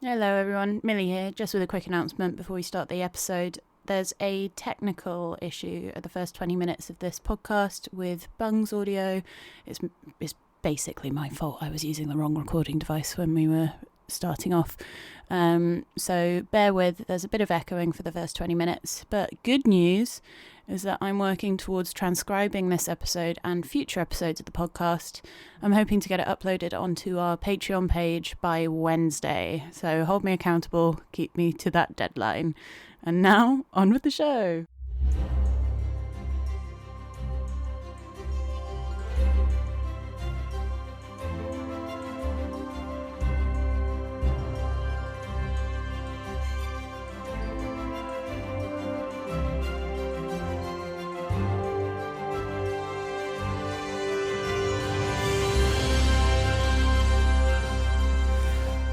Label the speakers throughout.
Speaker 1: Hello everyone, Millie here, just with a quick announcement before we start the episode. There's a technical issue at the first 20 minutes of this podcast with Bung's audio. It's basically my fault. I was using the wrong recording device when we were starting off. So bear with, there's a bit of echoing for the first 20 minutes. But good news is that I'm working towards transcribing this episode and future episodes of the podcast. I'm hoping to get it uploaded onto our Patreon page by Wednesday. So hold me accountable, keep me to that deadline. And now, on with the show.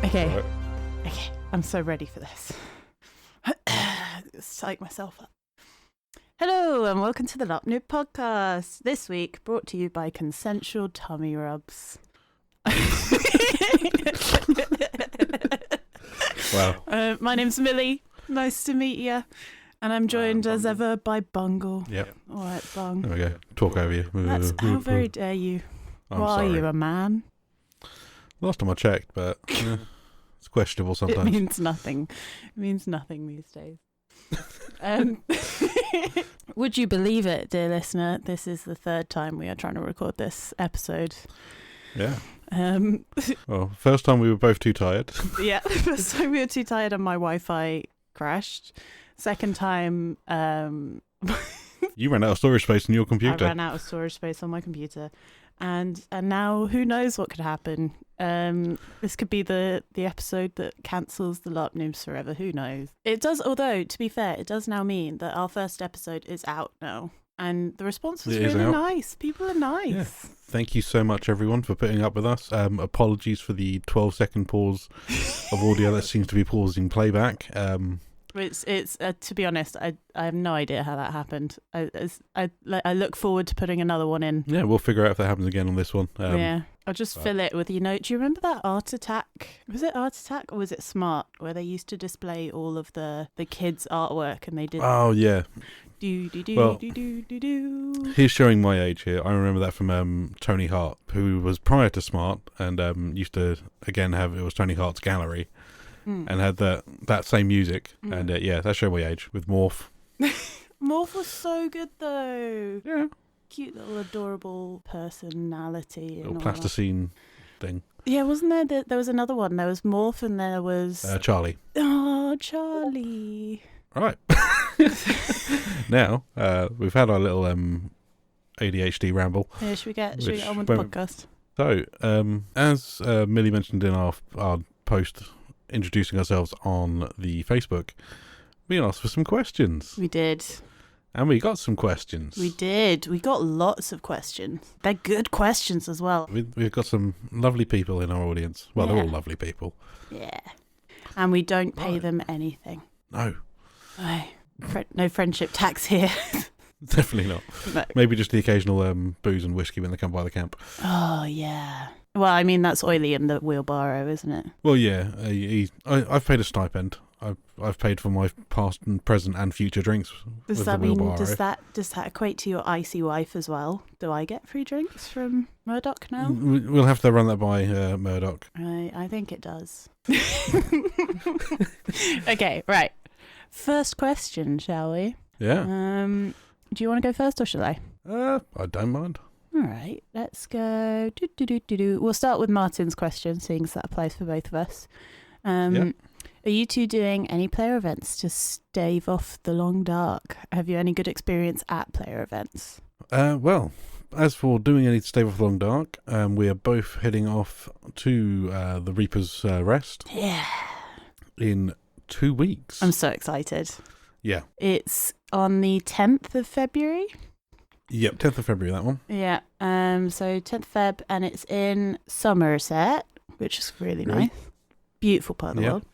Speaker 1: Okay, I'm so ready for this. Psych myself up. Hello and welcome to the TLNe142 podcast. This week brought to you by Consensual Tummy Rubs.
Speaker 2: Wow.
Speaker 1: My name's Millie. Nice to meet you. And I'm joined as ever by Bungle.
Speaker 2: Yep.
Speaker 1: All right, Bung.
Speaker 2: There we go. Talk over you.
Speaker 1: How very dare you?
Speaker 2: I'm
Speaker 1: Why
Speaker 2: sorry.
Speaker 1: are you a man?
Speaker 2: Last time I checked, but it's questionable sometimes.
Speaker 1: It means nothing. It means nothing these days. Would you believe it, dear listener? This is the third time we are trying to record this episode.
Speaker 2: Yeah. Well, first time we were both too tired.
Speaker 1: Yeah, first time we were too tired and my Wi-Fi crashed. Second time,
Speaker 2: You ran out of storage space in your computer.
Speaker 1: I ran out of storage space on my computer. And now who knows what could happen. This could be the episode that cancels the TLNe142 forever. Who knows? It does, although, to be fair, it does now mean that our first episode is out now. And the response was really nice. People are nice.
Speaker 2: Yeah. Thank you so much, everyone, for putting up with us. Apologies for the 12-second pause of audio that seems to be pausing playback.
Speaker 1: It's to be honest, I have no idea how that happened. I look forward to putting another one in.
Speaker 2: Yeah, we'll figure out if that happens again on this one.
Speaker 1: Yeah, I'll just fill it with, do you remember that Art Attack? Was it Art Attack or was it Smart, where they used to display all of the kids' artwork and they did...
Speaker 2: Oh, yeah.
Speaker 1: Do.
Speaker 2: He's showing my age here. I remember that from Tony Hart, who was prior to Smart and used to, again, it was Tony Hart's gallery. And had that same music. And yeah, that showed my age with Morph.
Speaker 1: Morph was so good though.
Speaker 2: Yeah.
Speaker 1: Cute little adorable personality.
Speaker 2: Little plasticine thing.
Speaker 1: Yeah, wasn't there? There was another one. There was Morph and there was...
Speaker 2: Charlie.
Speaker 1: Oh, Charlie.
Speaker 2: Right. Now, we've had our little ADHD ramble.
Speaker 1: Yeah, should we get on with the podcast?
Speaker 2: So, as Millie mentioned in our post introducing ourselves on the Facebook, we asked for some questions.
Speaker 1: We did.
Speaker 2: And we got some questions.
Speaker 1: We did. We got lots of questions. They're good questions as well.
Speaker 2: We've got some lovely people in our audience. Well, they're all lovely people.
Speaker 1: Yeah. And we don't pay them anything.
Speaker 2: No.
Speaker 1: No friendship tax here.
Speaker 2: Definitely not.
Speaker 1: No.
Speaker 2: Maybe just the occasional booze and whiskey when they come by the camp.
Speaker 1: Oh, yeah. Well, I mean, that's Oily in the wheelbarrow, isn't it?
Speaker 2: Well, yeah. I've paid a stipend. I've paid for my past and present and future drinks.
Speaker 1: Does that equate to your icy wife as well? Do I get free drinks from Murdoch now?
Speaker 2: We'll have to run that by Murdoch.
Speaker 1: I think it does. Okay, right. First question, shall we?
Speaker 2: Yeah.
Speaker 1: Do you want to go first or shall I?
Speaker 2: I don't mind.
Speaker 1: All right, let's go. We'll start with Martin's question, seeing as that applies for both of us.
Speaker 2: Yep.
Speaker 1: Are you two doing any player events to stave off the long dark? Have you any good experience at player events?
Speaker 2: Well, as for doing any to stave off the long dark, we are both heading off to the Reaper's Rest.
Speaker 1: Yeah.
Speaker 2: In 2 weeks.
Speaker 1: I'm so excited.
Speaker 2: Yeah.
Speaker 1: It's on the 10th of February.
Speaker 2: Yep, 10th of February, that one.
Speaker 1: Yeah. So 10th Feb, and it's in Somerset, which is really nice. Beautiful part of the world.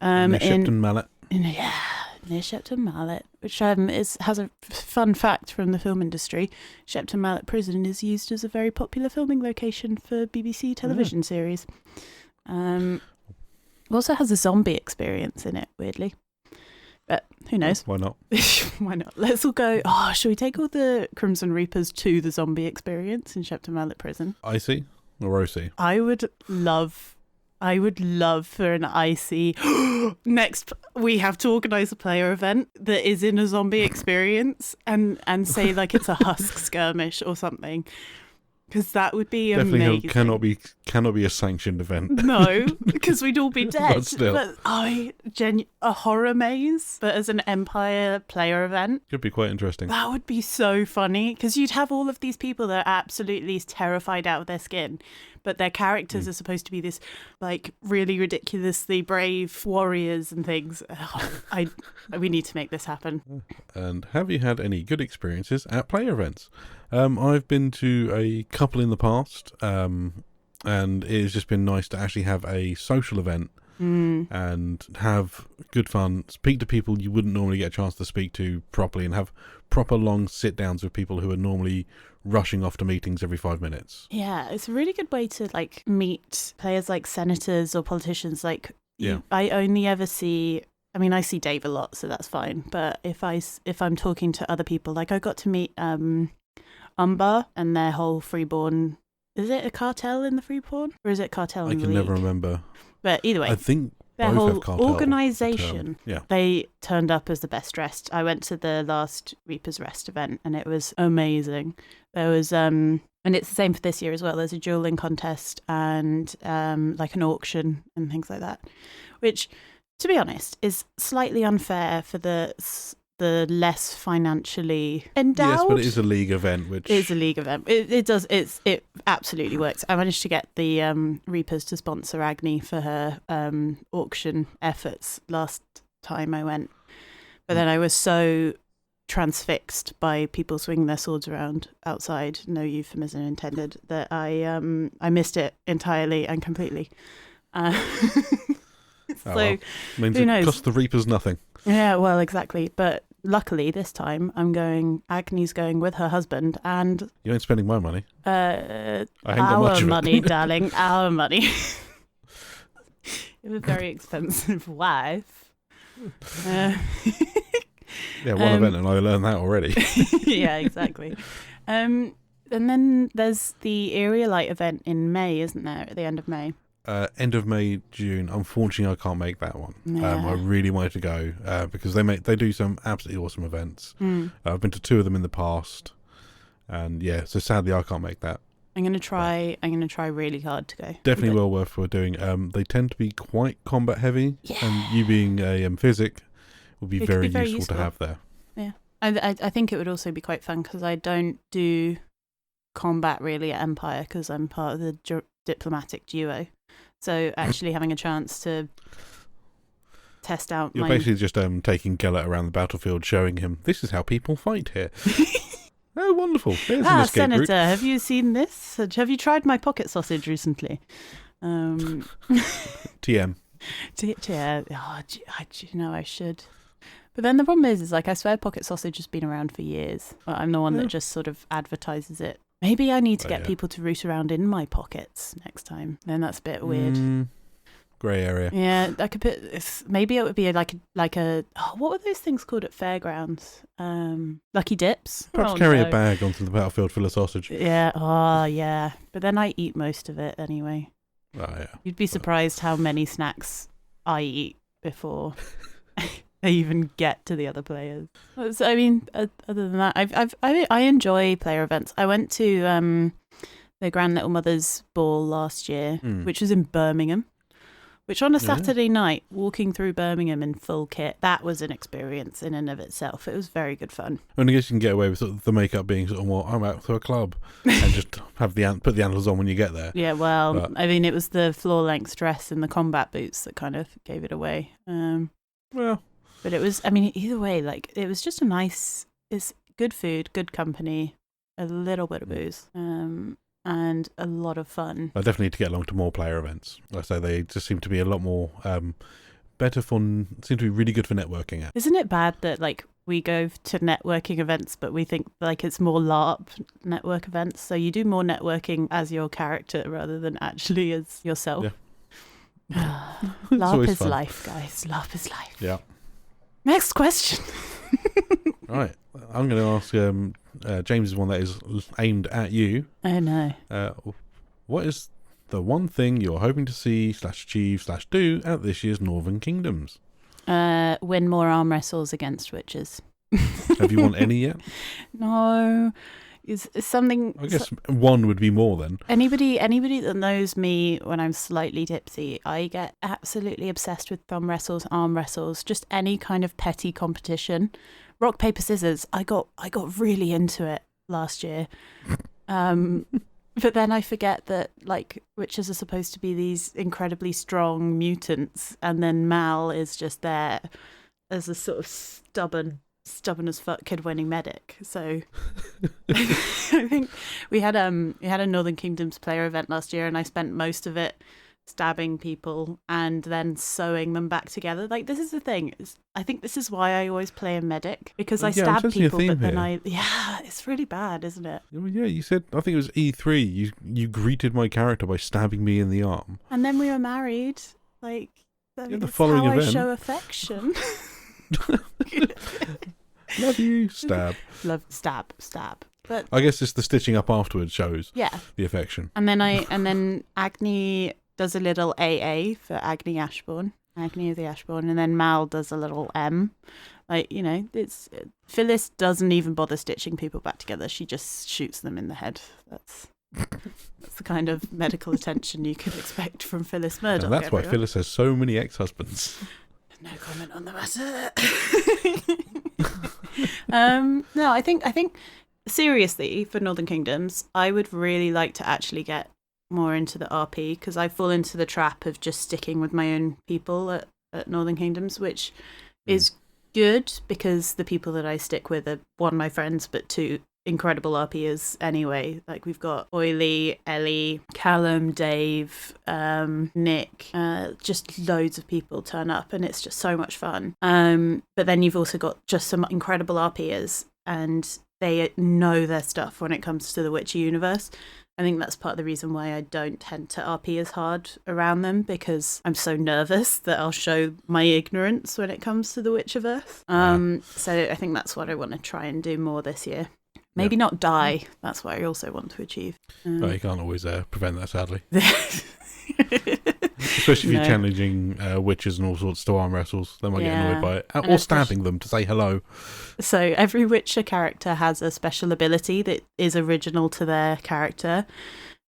Speaker 2: Near Shepton Mallet.
Speaker 1: Near Shepton Mallet, which has a fun fact from the film industry. Shepton Mallet Prison is used as a very popular filming location for BBC television series. Also has a zombie experience in it, weirdly. But who knows?
Speaker 2: Why not?
Speaker 1: Why not? Let's all go. Oh, shall we take all the Crimson Reapers to the zombie experience in Shepton Mallet Prison?
Speaker 2: Icy or OC?
Speaker 1: I would love for an icy. Next, we have to organise a player event that is in a zombie experience and say like it's a husk skirmish or something. Because that would be
Speaker 2: Definitely
Speaker 1: amazing.
Speaker 2: cannot be a sanctioned event.
Speaker 1: No, because we'd all be dead.
Speaker 2: But still.
Speaker 1: But a horror maze, but as an Empire player event.
Speaker 2: Could be quite interesting.
Speaker 1: That would be so funny, because you'd have all of these people that are absolutely terrified out of their skin, but their characters are supposed to be this, like, really ridiculously brave warriors and things. We need to make this happen.
Speaker 2: And have you had any good experiences at player events? I've been to a couple in the past, and it has just been nice to actually have a social event and have good fun, speak to people you wouldn't normally get a chance to speak to properly, and have proper long sit-downs with people who are normally rushing off to meetings every 5 minutes.
Speaker 1: Yeah, it's a really good way to, like, meet players like senators or politicians. Like, I only ever see... I mean, I see Dave a lot, so that's fine. But if I'm talking to other people, like I got to meet... Umbar and their whole Freeborn. Is it a cartel in the Freeborn, or is it cartel in the
Speaker 2: League?
Speaker 1: League?
Speaker 2: Never remember.
Speaker 1: But either way,
Speaker 2: I think
Speaker 1: their
Speaker 2: both
Speaker 1: whole
Speaker 2: have cartel
Speaker 1: organisation.
Speaker 2: Yeah.
Speaker 1: They turned up as the best dressed. I went to the last Reaper's Rest event, and it was amazing. There was and it's the same for this year as well. There's a dueling contest and like an auction and things like that, which, to be honest, is slightly unfair for the less financially endowed.
Speaker 2: Yes, but it is a league event, which
Speaker 1: it is a league event. It absolutely works. I managed to get the Reapers to sponsor Agni for her auction efforts last time I went, but then I was so transfixed by people swinging their swords around outside, no euphemism intended, that I missed it entirely and completely. So
Speaker 2: means
Speaker 1: who knows?
Speaker 2: It costs the Reapers nothing.
Speaker 1: Yeah, well, exactly. But luckily this time Agni's going with her husband, and
Speaker 2: you ain't spending my money.
Speaker 1: I
Speaker 2: ain't got much of it.
Speaker 1: money, darling, our money. You have a very expensive wife.
Speaker 2: Yeah, one event, and I learned that already.
Speaker 1: Yeah, exactly. And then there's the Area Light event in May, isn't there? At the end of May.
Speaker 2: End of May, June. Unfortunately, I can't make that one.
Speaker 1: Yeah.
Speaker 2: I really wanted to go because they do some absolutely awesome events. I've been to 2 of them in the past, and yeah, so sadly I can't make that.
Speaker 1: I'm gonna try really hard to go.
Speaker 2: Definitely well worth doing. They tend to be quite combat heavy, and you being a physic would be very useful to have there.
Speaker 1: Yeah, I think it would also be quite fun because I don't do combat really at Empire because I'm part of the diplomatic duo. So actually having a chance to test out
Speaker 2: You're basically just taking Gellert around the battlefield, showing him, this is how people fight here. Oh, wonderful. There's an escape
Speaker 1: Senator,
Speaker 2: route.
Speaker 1: have you seen this? Have you tried my pocket sausage recently?
Speaker 2: TM.
Speaker 1: Yeah, I should. But then the problem is like, I swear pocket sausage has been around for years. But I'm the one that just sort of advertises it. Maybe I need to get people to root around in my pockets next time. Then that's a bit weird.
Speaker 2: Grey area.
Speaker 1: Yeah, I could put. Maybe it would be like a. Oh, what were those things called at fairgrounds? Lucky dips.
Speaker 2: Perhaps carry a bag onto the battlefield full of sausage.
Speaker 1: Yeah. Oh, yeah. But then I eat most of it anyway.
Speaker 2: Oh yeah.
Speaker 1: You'd be surprised how many snacks I eat before I even get to the other players. So, I mean, other than that, I enjoy player events. I went to the Grand Little Mothers Ball last year, which was in Birmingham. Which on a Saturday night, walking through Birmingham in full kit, that was an experience in and of itself. It was very good fun.
Speaker 2: And I guess you can get away with sort of the makeup being sort of more, I'm out to a club, and just have put the antlers on when you get there.
Speaker 1: Yeah, well, I mean, it was the floor-length dress and the combat boots that kind of gave it away. But it was, I mean, either way, like, it was just it's good food, good company, a little bit of booze. And a lot of fun.
Speaker 2: I definitely need to get along to more player events. Like I say, they just seem to be a lot more better fun, seem to be really good for networking at.
Speaker 1: Isn't it bad that like we go to networking events but we think like it's more LARP network events, so you do more networking as your character rather than actually as yourself? LARP is life, guys. LARP is life.
Speaker 2: Yeah.
Speaker 1: Next question.
Speaker 2: Right. I'm going to ask James one that is aimed at you.
Speaker 1: Oh, no.
Speaker 2: What is the one thing you're hoping to see /achieve /do at this year's Northern Kingdoms?
Speaker 1: Win more arm wrestles against witches.
Speaker 2: Have you won any yet?
Speaker 1: No. Is something...
Speaker 2: I guess one would be more then.
Speaker 1: Anybody that knows me when I'm slightly tipsy, I get absolutely obsessed with thumb wrestles, arm wrestles, just any kind of petty competition. Rock, paper, scissors. I got really into it last year. But then I forget that, like, witches are supposed to be these incredibly strong mutants, and then Mal is just there as a sort of stubborn as fuck kid winning medic. So I think we had a Northern Kingdoms player event last year, and I spent most of it stabbing people and then sewing them back together. Like, this is the thing. I think this is why I always play a medic, because I stab people, but then it's really bad, isn't it?
Speaker 2: Well, yeah, you said, I think it was E3, you greeted my character by stabbing me in the arm.
Speaker 1: And then we were married. Like,
Speaker 2: the following
Speaker 1: how
Speaker 2: event.
Speaker 1: I show affection.
Speaker 2: Love you, stab.
Speaker 1: Love, stab. But
Speaker 2: I guess it's the stitching up afterwards shows the affection.
Speaker 1: And then Agni does a little AA for Agni Ashbourne, Agni of the Ashbourne, and then Mal does a little M. Like, you know, Phyllis doesn't even bother stitching people back together. She just shoots them in the head. That's the kind of medical attention you could expect from Phyllis Murdoch.
Speaker 2: And that's why Phyllis has so many ex-husbands.
Speaker 1: No comment on the matter. No, I think seriously, for Northern Kingdoms, I would really like to actually get more into the RP, because I fall into the trap of just sticking with my own people at Northern Kingdoms, which is good because the people that I stick with are, one, my friends, but two, incredible RPers anyway. Like, we've got Oily, Ellie, Callum, Dave, Nick, just loads of people turn up, and it's just so much fun. But then you've also got just some incredible RPers, and they know their stuff when it comes to the Witcher universe. I think that's part of the reason why I don't tend to RP as hard around them, because I'm so nervous that I'll show my ignorance when it comes to the Witcherverse. So I think that's what I want to try and do more this year. Maybe not die. That's what I also want to achieve.
Speaker 2: You can't always prevent that, sadly. Especially if you're challenging witches and all sorts to arm wrestles. They might get annoyed by it. Or stabbing them to say hello.
Speaker 1: So every Witcher character has a special ability that is original to their character.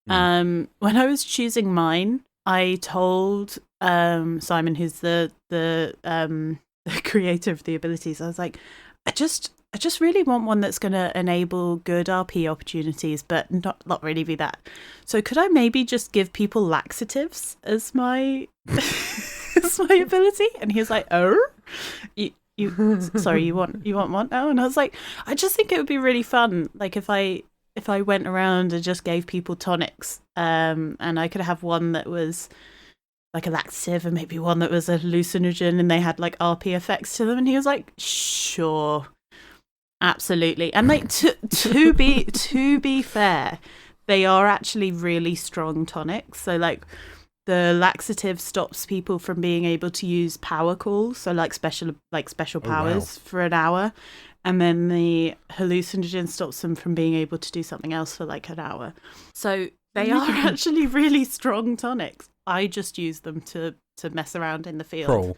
Speaker 1: When I was choosing mine, I told Simon, who's the creator of the abilities, I was like, I just really want one that's going to enable good RP opportunities, but not really be that. So could I maybe just give people laxatives as my as my ability? And he was like, "Oh, sorry, you want one now?" And I was like, I just think it would be really fun, like if I went around and just gave people tonics, and I could have one that was like a laxative, and maybe one that was a hallucinogen, and they had like RP effects to them. And he was like, "Sure." Absolutely. And like to be fair, they are actually really strong tonics. So like the laxative stops people from being able to use power calls, so like special powers for an hour, and then the hallucinogen stops them from being able to do something else for like an hour. So they are actually really strong tonics. I just use them to mess around in the field.
Speaker 2: Troll.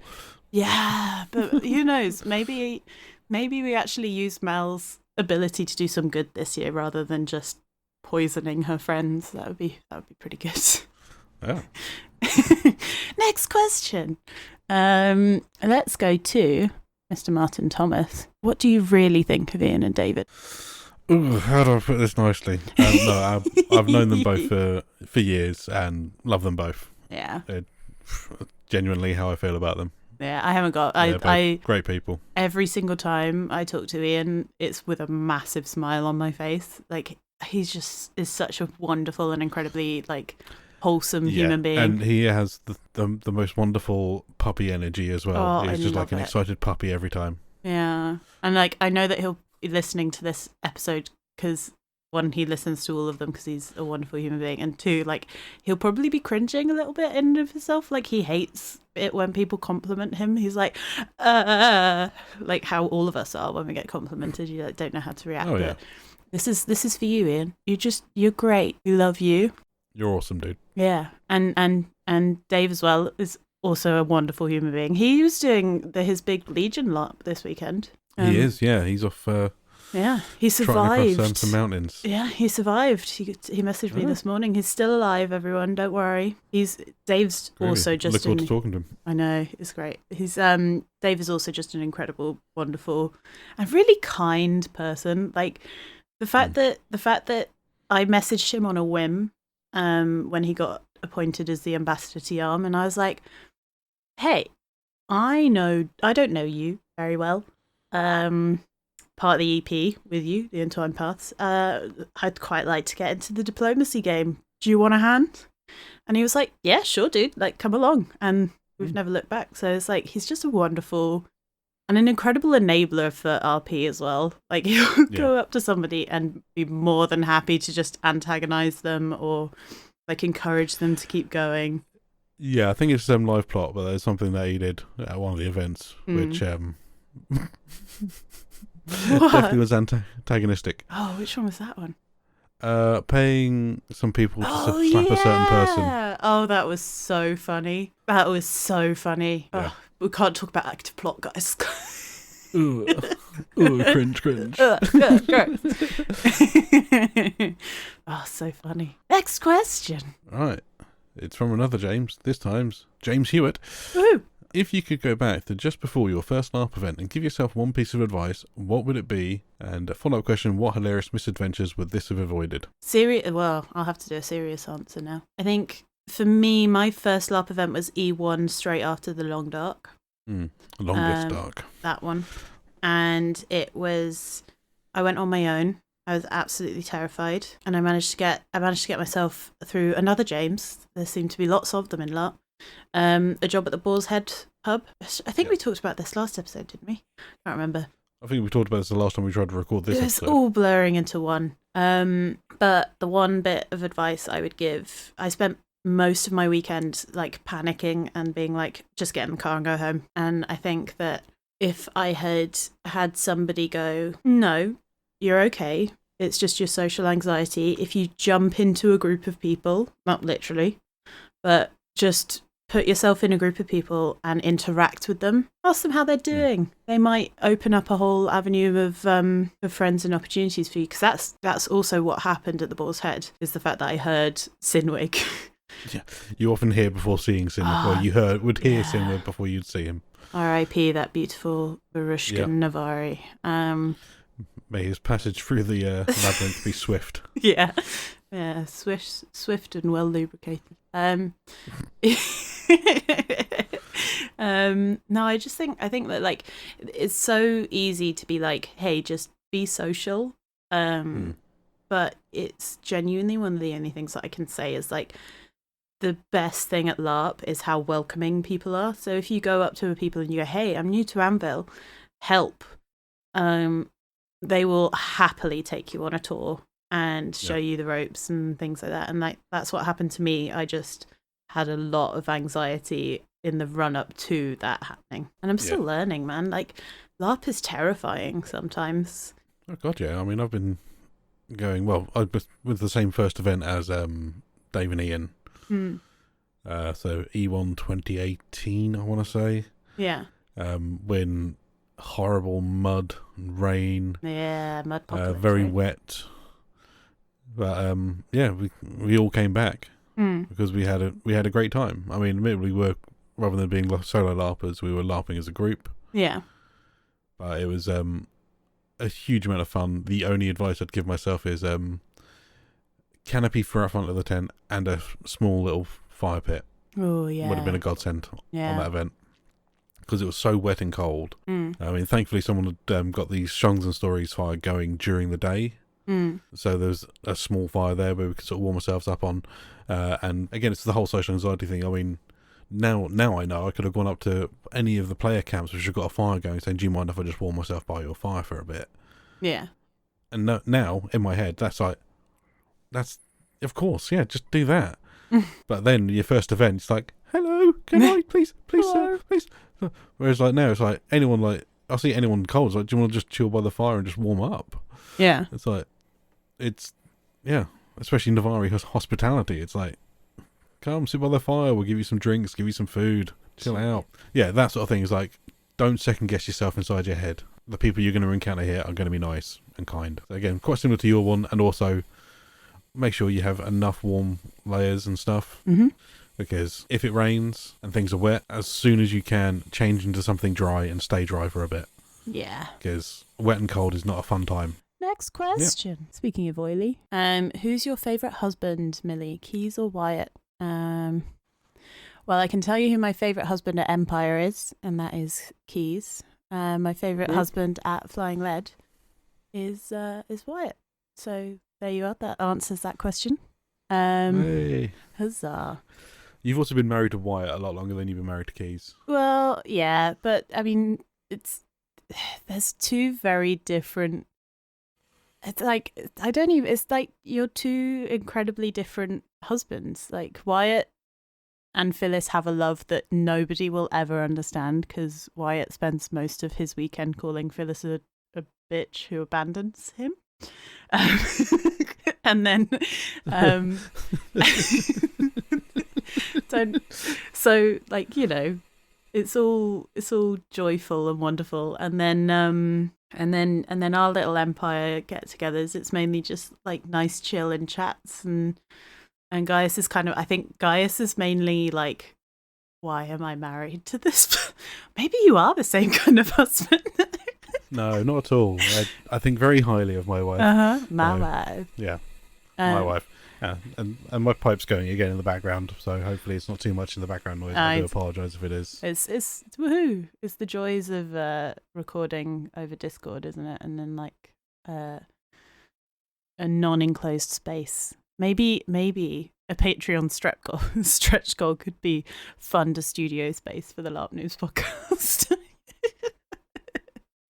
Speaker 1: Yeah, but who knows? Maybe we actually use Mel's ability to do some good this year rather than just poisoning her friends. That would be pretty good.
Speaker 2: Yeah.
Speaker 1: Next question. Let's go to Mr. Martin Thomas. What do you really think of Ian and David?
Speaker 2: Ooh, how do I put this nicely? No, I've known them both for years and love them both.
Speaker 1: Yeah.
Speaker 2: Genuinely how I feel about them.
Speaker 1: Yeah, I haven't got...
Speaker 2: great people.
Speaker 1: Every single time I talk to Ian, it's with a massive smile on my face. Like, he's just is such a wonderful and incredibly, like, wholesome human being.
Speaker 2: And he has the most wonderful puppy energy as well. He's just like an excited puppy every time.
Speaker 1: Yeah. And, like, I know that he'll be listening to this episode because one, he listens to all of them because he's a wonderful human being, and two, like, he'll probably be cringing a little bit in of himself. Like, he hates it when people compliment him. He's like how all of us are when we get complimented. You like, don't know how to react.
Speaker 2: Oh, yeah.
Speaker 1: But this is for you, Ian. You're great. We love you.
Speaker 2: You're awesome, dude.
Speaker 1: Yeah, and Dave as well is also a wonderful human being. He was doing his big Legion LARP this weekend.
Speaker 2: He is, yeah. He's off.
Speaker 1: Yeah, he survived.
Speaker 2: Across some mountains.
Speaker 1: Yeah, he survived. He messaged me this morning. He's still alive, everyone. Don't worry. Dave's
Speaker 2: Really?
Speaker 1: also just.
Speaker 2: Look forward to talking to him.
Speaker 1: I know, it's great. Dave is also just an incredible, wonderful, and really kind person. Like the fact that I messaged him on a whim, when he got appointed as the ambassador to Yarm, and I was like, "Hey, I don't know you very well. Part of the EP with you, the Entwined Paths. I'd quite like to get into the diplomacy game. Do you want a hand?" And he was like, "Yeah, sure, dude. Like, come along." And we've never looked back. So it's like, he's just a wonderful and an incredible enabler for RP as well. Like, he'll go up to somebody and be more than happy to just antagonize them or like encourage them to keep going.
Speaker 2: Yeah, I think it's live plot, but there's something that he did at one of the events, which definitely was antagonistic.
Speaker 1: Oh, which one was that one?
Speaker 2: Paying some people to slap a certain person.
Speaker 1: Oh, that was so funny. That was so funny.
Speaker 2: Yeah.
Speaker 1: Oh, we can't talk about active plot, guys.
Speaker 2: Ooh, cringe.
Speaker 1: Oh, so funny. Next question.
Speaker 2: Right. It's from another James, this time's James Hewitt.
Speaker 1: Woo.
Speaker 2: If you could go back to just before your first LARP event and give yourself one piece of advice, what would it be? And a follow-up question, what hilarious misadventures would this have avoided?
Speaker 1: Well, I'll have to do a serious answer now. I think, for me, my first LARP event was E1 straight after the Long Dark.
Speaker 2: Longest Dark.
Speaker 1: That one. And I went on my own. I was absolutely terrified. And I managed to get myself through another James. There seemed to be lots of them in LARP. A job at the Boar's Head pub. I think we talked about this last episode, didn't we? Can't remember.
Speaker 2: I think we talked about this the last time we tried to record this episode.
Speaker 1: It's all blurring into one. But the one bit of advice I would give, I spent most of my weekend like panicking and being like, just get in the car and go home. And I think that if I had somebody go, "No, you're okay. It's just your social anxiety. If you jump into a group of people," not literally, but just put yourself in a group of people and interact with them. Ask them how they're doing. They might open up a whole avenue of friends and opportunities for you. Because that's also what happened at the Boar's Head, is the fact that I heard Sinwig.
Speaker 2: Yeah, you often hear before seeing Sinwig, or you would hear Sinwig before you'd see him. R.I.P.
Speaker 1: that beautiful Barushkin Navari.
Speaker 2: May his passage through the labyrinth be swift.
Speaker 1: Yeah, swift and well lubricated. No, I think that like it's so easy to be like, hey, just be social. But it's genuinely one of the only things that I can say is like the best thing at LARP is how welcoming people are. So if you go up to people and you go, "Hey, I'm new to Anvil, help," they will happily take you on a tour and show you the ropes and things like that. And like that's what happened to me. I just had a lot of anxiety in the run up to that happening, and I'm still learning, man. Like LARP is terrifying sometimes.
Speaker 2: Oh god, yeah. I mean, I've been going with the same first event as Dave and Ian. So E1 2018, I want to say.
Speaker 1: Yeah.
Speaker 2: When horrible mud and rain.
Speaker 1: Yeah, mud pockets.
Speaker 2: Very wet. But we all came back because we had a great time. I mean, admittedly, rather than being solo LARPers, we were LARPing as a group.
Speaker 1: Yeah.
Speaker 2: But it was a huge amount of fun. The only advice I'd give myself is canopy for front of the tent and a small little fire pit.
Speaker 1: Oh yeah,
Speaker 2: would have been a godsend on that event because it was so wet and cold. I mean, thankfully someone had got these Shongs and Stories fire going during the day. So there's a small fire there where we could sort of warm ourselves up on. And again, it's the whole social anxiety thing. I mean, now I know I could have gone up to any of the player camps which have got a fire going saying, "Do you mind if I just warm myself by your fire for a bit?"
Speaker 1: Yeah.
Speaker 2: And now in my head, that's of course, yeah, just do that. But then your first event, it's like, hello, can I please, sir, please. Whereas like now, it's like anyone like I'll see anyone cold. It's like, do you want to just chill by the fire and just warm up?
Speaker 1: Yeah.
Speaker 2: It's like especially Navari hospitality. It's like, come sit by the fire. We'll give you some drinks, give you some food, chill out. Yeah, that sort of thing is like, don't second guess yourself inside your head. The people you're going to encounter here are going to be nice and kind. So again, quite similar to your one, and also make sure you have enough warm layers and stuff.
Speaker 1: Mm-hmm.
Speaker 2: Because if it rains and things are wet, as soon as you can, change into something dry and stay dry for a bit.
Speaker 1: Yeah.
Speaker 2: Because wet and cold is not a fun time.
Speaker 1: Next question. Yep. Speaking of oily, who's your favourite husband, Millie? Keys or Wyatt? Well, I can tell you who my favourite husband at Empire is, and that is Keys. My favourite husband at Flying Lead is Wyatt. So there you are. That answers that question.
Speaker 2: Hey.
Speaker 1: Huzzah.
Speaker 2: You've also been married to Wyatt a lot longer than you've been married to Keys.
Speaker 1: Well, yeah, but I mean, there's two very different. It's like it's like you're two incredibly different husbands. Like Wyatt and Phyllis have a love that nobody will ever understand because Wyatt spends most of his weekend calling Phyllis a bitch who abandons him. And then so like, you know, it's all joyful and wonderful, and then our little Empire get-togethers, it's mainly just like nice chill and chats, and Gaius is kind of, I think Gaius is mainly like, why am I married to this? Maybe you are the same kind of husband.
Speaker 2: No, not at all. I think very highly of my wife.
Speaker 1: My wife.
Speaker 2: Yeah, my wife. Yeah, and my pipe's going again in the background, so hopefully it's not too much in the background noise. I do apologise if it is.
Speaker 1: It's woohoo! It's the joys of recording over Discord, isn't it? And then like a non-enclosed space. Maybe a Patreon stretch goal could be fund a studio space for the LARP News podcast.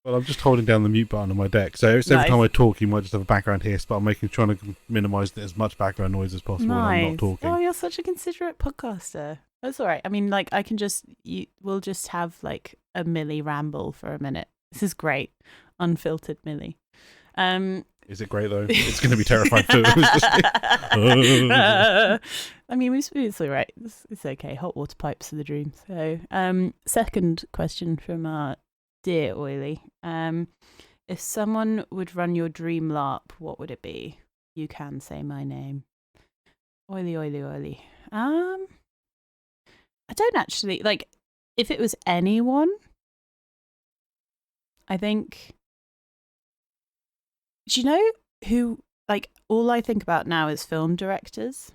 Speaker 2: Well, I'm just holding down the mute button on my deck, so every time I talk, you might just have a background hiss, but I'm trying to minimise as much background noise as possible when I'm not talking.
Speaker 1: Oh, you're such a considerate podcaster. That's all right. I mean, like, we'll just have like a Millie ramble for a minute. This is great. Unfiltered Millie.
Speaker 2: Is it great, though? It's going to be terrifying.
Speaker 1: I mean, it's all right. It's okay. Hot water pipes are the dream. So, second question from our dear Oily. If someone would run your dream LARP, what would it be? You can say my name. Oily. I don't actually, like, if it was anyone, I think, do you know who, like, all I think about now is film directors.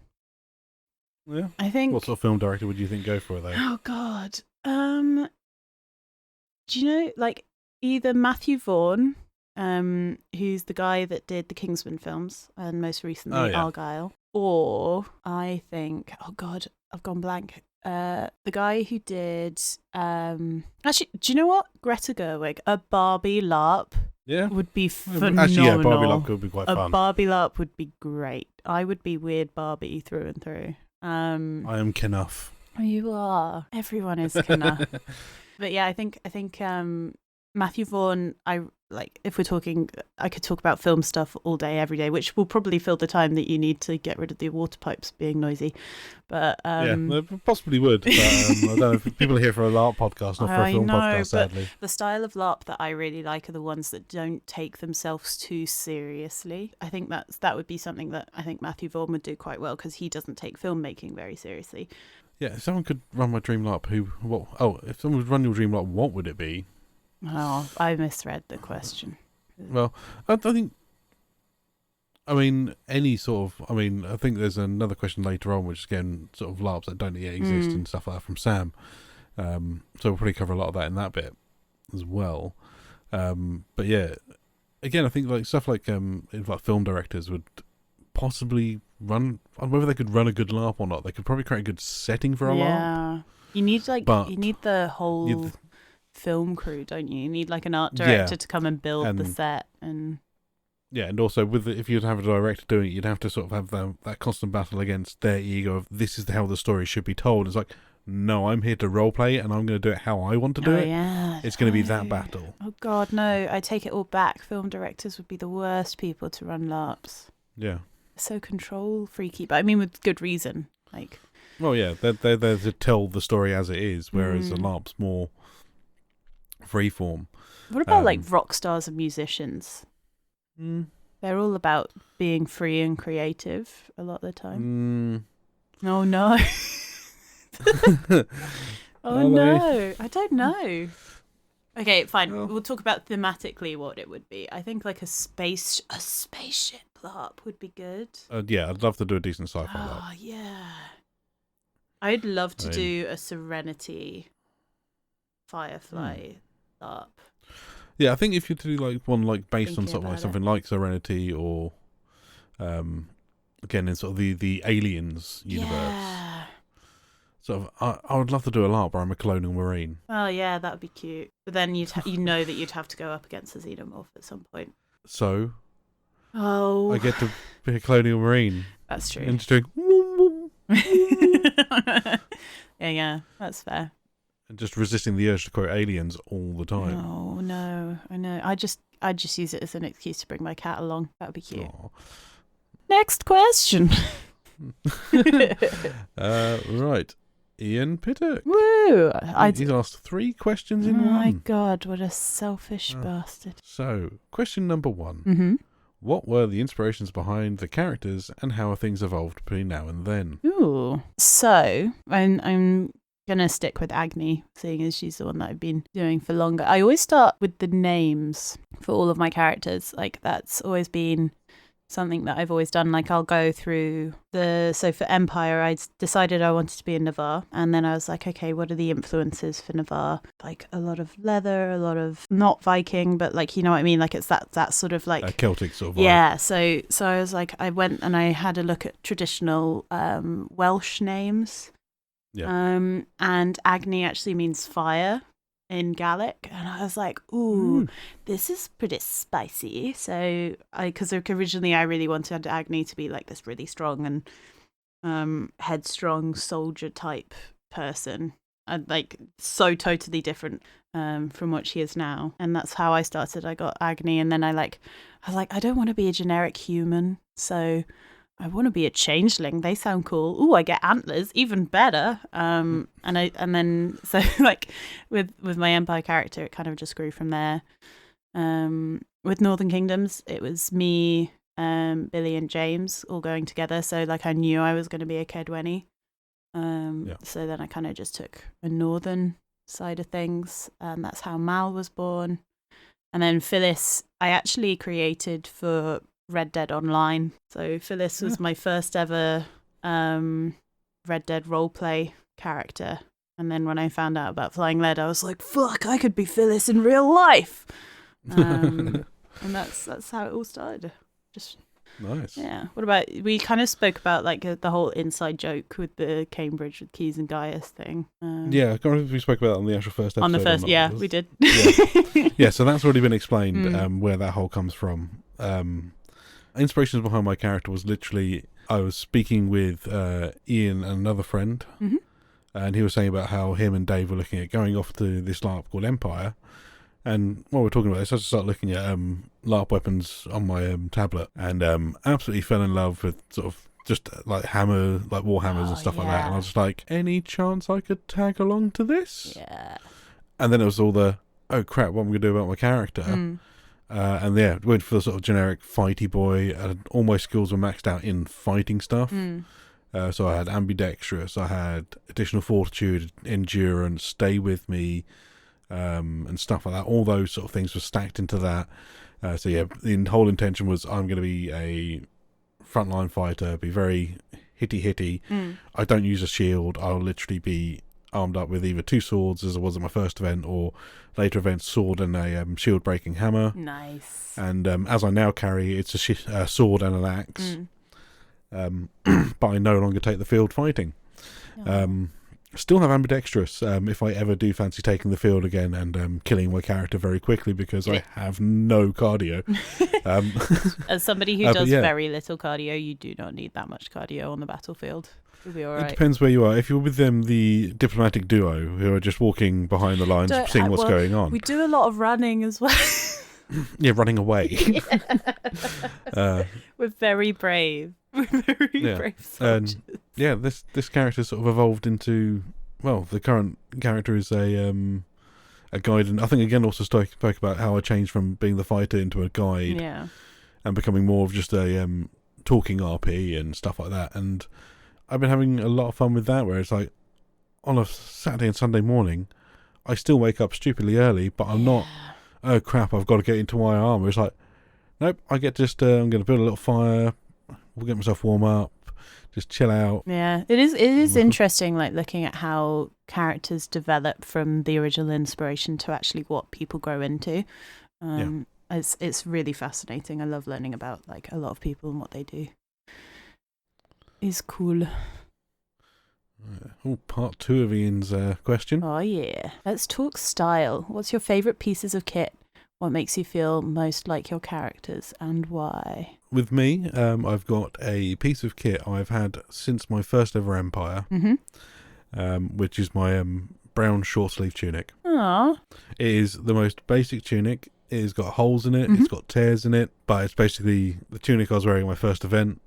Speaker 2: Yeah.
Speaker 1: I think.
Speaker 2: What sort of film director would you think go for, though?
Speaker 1: Oh, God. Do you know, like, either Matthew Vaughn, who's the guy that did the Kingsman films and most recently Argyle, or I think, oh God, I've gone blank. The guy who did, actually, do you know what? Greta Gerwig, a Barbie LARP would be phenomenal.
Speaker 2: Actually, yeah, Barbie LARP would be quite fun.
Speaker 1: A Barbie LARP would be great. I would be weird Barbie through and through.
Speaker 2: I am Knuff.
Speaker 1: You are. Everyone is Knuff. But yeah, I think Matthew Vaughn, if we're talking, I could talk about film stuff all day, every day, which will probably fill the time that you need to get rid of the water pipes being noisy. But
Speaker 2: yeah, possibly would. But, I don't know if people are here for a LARP podcast, not for a film podcast, sadly.
Speaker 1: But the style of LARP that I really like are the ones that don't take themselves too seriously. I think that would be something that I think Matthew Vaughn would do quite well because he doesn't take filmmaking very seriously.
Speaker 2: Yeah, if someone could run my dream LARP, if someone would run your dream LARP, what would it be?
Speaker 1: Oh, I misread the question.
Speaker 2: Well, I think, any sort of, I think there's another question later on, which is again, sort of LARPs that don't yet exist and stuff like that from Sam. So we'll probably cover a lot of that in that bit as well. But yeah, again, I think like stuff like film directors would possibly run, whether they could run a good LARP or not, they could probably create a good setting for a LARP.
Speaker 1: Yeah. You need the whole film crew, don't you? You need like an art director to come and build the set, and
Speaker 2: Yeah, and also if you'd have a director doing it, you'd have to sort of have that constant battle against their ego of this is how the story should be told. It's like, no, I'm here to roleplay and I'm going to do it how I want to do it.
Speaker 1: Yeah.
Speaker 2: It's going to be that battle.
Speaker 1: Oh, God, no. I take it all back. Film directors would be the worst people to run LARPs.
Speaker 2: Yeah.
Speaker 1: So control freaky, but I mean with good reason. Like,
Speaker 2: well, yeah, they're there to tell the story as it is, whereas a LARP's more freeform.
Speaker 1: What about like rock stars and musicians? They're all about being free and creative a lot of the time. Oh no. Oh no. I don't know. Okay, fine. Well, we'll talk about thematically what it would be. I think like a spaceship LARP would be good.
Speaker 2: Yeah, I'd love to do a decent sci-fi LARP.
Speaker 1: Oh yeah. I'd love to do a Serenity Firefly LARP.
Speaker 2: Yeah, I think if you do like one like based on sort of like something like Serenity or again in sort of the Aliens universe. Yeah. Sort of I would love to do a LARP where I'm a colonial marine.
Speaker 1: Oh yeah, that would be cute. But then you'd that you'd have to go up against a xenomorph at some point.
Speaker 2: So I get to be a colonial marine.
Speaker 1: That's true.
Speaker 2: And just doing
Speaker 1: yeah, that's fair.
Speaker 2: And just resisting the urge to quote Aliens all the time.
Speaker 1: Oh no, I know. I just use it as an excuse to bring my cat along. That would be cute. Aww. Next question.
Speaker 2: Right. Ian Pittock.
Speaker 1: Woo!
Speaker 2: He's asked 3 questions in one.
Speaker 1: Oh my God, what a selfish bastard.
Speaker 2: So, question number 1.
Speaker 1: Mm-hmm.
Speaker 2: What were the inspirations behind the characters and how have things evolved between now and then?
Speaker 1: Ooh. So, I'm going to stick with Agni, seeing as she's the one that I've been doing for longer. I always start with the names for all of my characters. Like, that's always been something that I've always done. Like, I'll go through so for Empire, I decided I wanted to be in Navarre, and then I was like, okay, what are the influences for Navarre? Like a lot of leather, a lot of not Viking, but like, you know what I mean? Like it's that sort of like
Speaker 2: a Celtic sort of vibe.
Speaker 1: Yeah. So I was like, I went and I had a look at traditional Welsh names.
Speaker 2: Yeah.
Speaker 1: And Agni actually means fire in Gaelic, and I was like, ooh, this is pretty spicy. So because originally I really wanted Agni to be like this really strong and headstrong soldier type person, and like so totally different from what she is now. And that's how I started. I got Agni, and then I was like, I don't want to be a generic human, so I want to be a changeling. They sound cool. Ooh, I get antlers, even better. And then so like with my Empire character, it kind of just grew from there. With Northern Kingdoms, it was me, Billy, and James all going together. So like I knew I was going to be a Kedwenny. So then I kind of just took a northern side of things, and that's how Mal was born. And then Phyllis, I actually created for Red Dead Online. So Phyllis was my first ever Red Dead roleplay character. And then when I found out about Flying Lead, I was like, fuck, I could be Phyllis in real life. And that's how it all started. Just
Speaker 2: nice.
Speaker 1: Yeah. What about, we kind of spoke about like the whole inside joke with the Cambridge with Keys and Gaius thing.
Speaker 2: Yeah, I can't remember if we spoke about that on the actual first episode.
Speaker 1: On the first, yeah, we did.
Speaker 2: Yeah, so that's already been explained, where that whole comes from. Inspirations behind my character was literally, I was speaking with Ian and another friend, and he was saying about how him and Dave were looking at going off to this LARP called Empire. And while we're talking about this, I just started looking at LARP weapons on my tablet, and absolutely fell in love with sort of just like warhammers and stuff like that. And I was just like, any chance I could tag along to this?
Speaker 1: Yeah.
Speaker 2: And then it was all oh crap, what am I going to do about my character? And yeah, went for the sort of generic fighty boy. All my skills were maxed out in fighting stuff. So I had ambidextrous, I had additional fortitude, endurance, stay with me, and stuff like that. All those sort of things were stacked into that. So yeah, the whole intention was I'm going to be a frontline fighter, be very hitty. I don't use a shield. I'll literally be armed up with either 2 swords, as it was at my first event, or later events, sword and a shield breaking hammer.
Speaker 1: Nice.
Speaker 2: And as I now carry, it's a sword and an axe. But I no longer take the field fighting. Still have ambidextrous if I ever do fancy taking the field again and killing my character very quickly because I have no cardio.
Speaker 1: As somebody who does very little cardio, you do not need that much cardio on the battlefield. You'll be all right.
Speaker 2: It depends where you are. If you're with them, the diplomatic duo who are just walking behind the lines, seeing what's going on.
Speaker 1: We do a lot of running as well.
Speaker 2: Yeah, running away.
Speaker 1: We're very brave. We're very brave soldiers.
Speaker 2: This character sort of evolved into, well, the current character is a guide, and I think again also spoke about how I changed from being the fighter into a guide, and becoming more of just a talking RP and stuff like that. And I've been having a lot of fun with that, where it's like on a Saturday and Sunday morning, I still wake up stupidly early, but I'm not. Oh crap! I've got to get into my armor. It's like, nope. I get just. I'm going to build a little fire. We'll get myself warm up. Just chill out. Yeah,
Speaker 1: it is interesting, like looking at how characters develop from the original inspiration to actually what people grow into. It's really fascinating. I love learning about like a lot of people and what they do. It's cool.
Speaker 2: Part 2 of Ian's question.
Speaker 1: Oh yeah, let's talk style. What's your favourite pieces of kit? What makes you feel most like your characters and why?
Speaker 2: With me, I've got a piece of kit I've had since my first ever Empire, which is my brown short sleeve tunic.
Speaker 1: Aww.
Speaker 2: It is the most basic tunic. It has got holes in it. It's got tears in it, but it's basically the tunic I was wearing at my first event.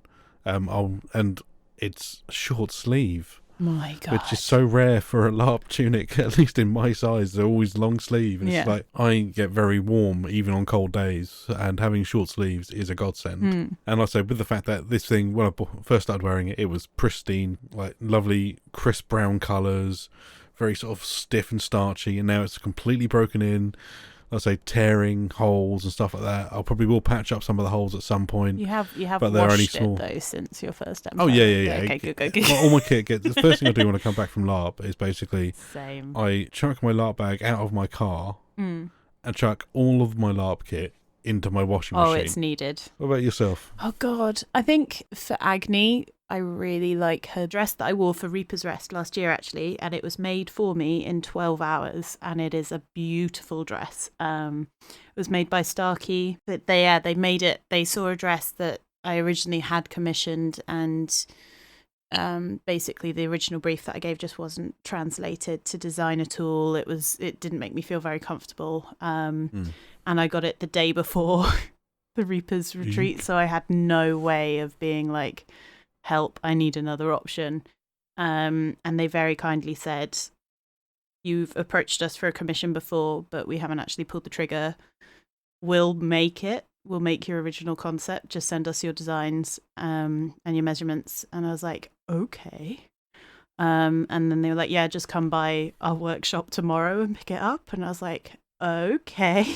Speaker 2: And it's short sleeve.
Speaker 1: My God.
Speaker 2: Which is so rare for a LARP tunic, at least in my size. They're always long sleeve. And it's like, I get very warm even on cold days, and having short sleeves is a godsend. And I say, with the fact that this thing, when I first started wearing it, it was pristine, like lovely crisp brown colours, very sort of stiff and starchy, and now it's completely broken in. Let's say tearing holes and stuff like that. I'll probably will patch up some of the holes at some point.
Speaker 1: You have but they're only small. It though since your first Empire.
Speaker 2: Oh yeah.
Speaker 1: Okay, good.
Speaker 2: All my kit gets. The first thing I do when I come back from LARP is basically
Speaker 1: Same.
Speaker 2: I chuck my LARP bag out of my car and chuck all of my LARP kit into my washing machine.
Speaker 1: Oh, it's needed.
Speaker 2: What about yourself?
Speaker 1: Oh God, I think for Agni, I really like her dress that I wore for Reaper's Rest last year, actually, and it was made for me in 12 hours, and it is a beautiful dress. It was made by Starkey. But they made it. They saw a dress that I originally had commissioned, and basically the original brief that I gave just wasn't translated to design at all. It didn't make me feel very comfortable, and I got it the day before the Reaper's retreat, so I had no way of being like, help, I need another option. And they very kindly said, you've approached us for a commission before, but we haven't actually pulled the trigger. We'll make it. We'll make your original concept. Just send us your designs and your measurements. And I was like, okay. And then they were like, yeah, just come by our workshop tomorrow and pick it up. And I was like, okay.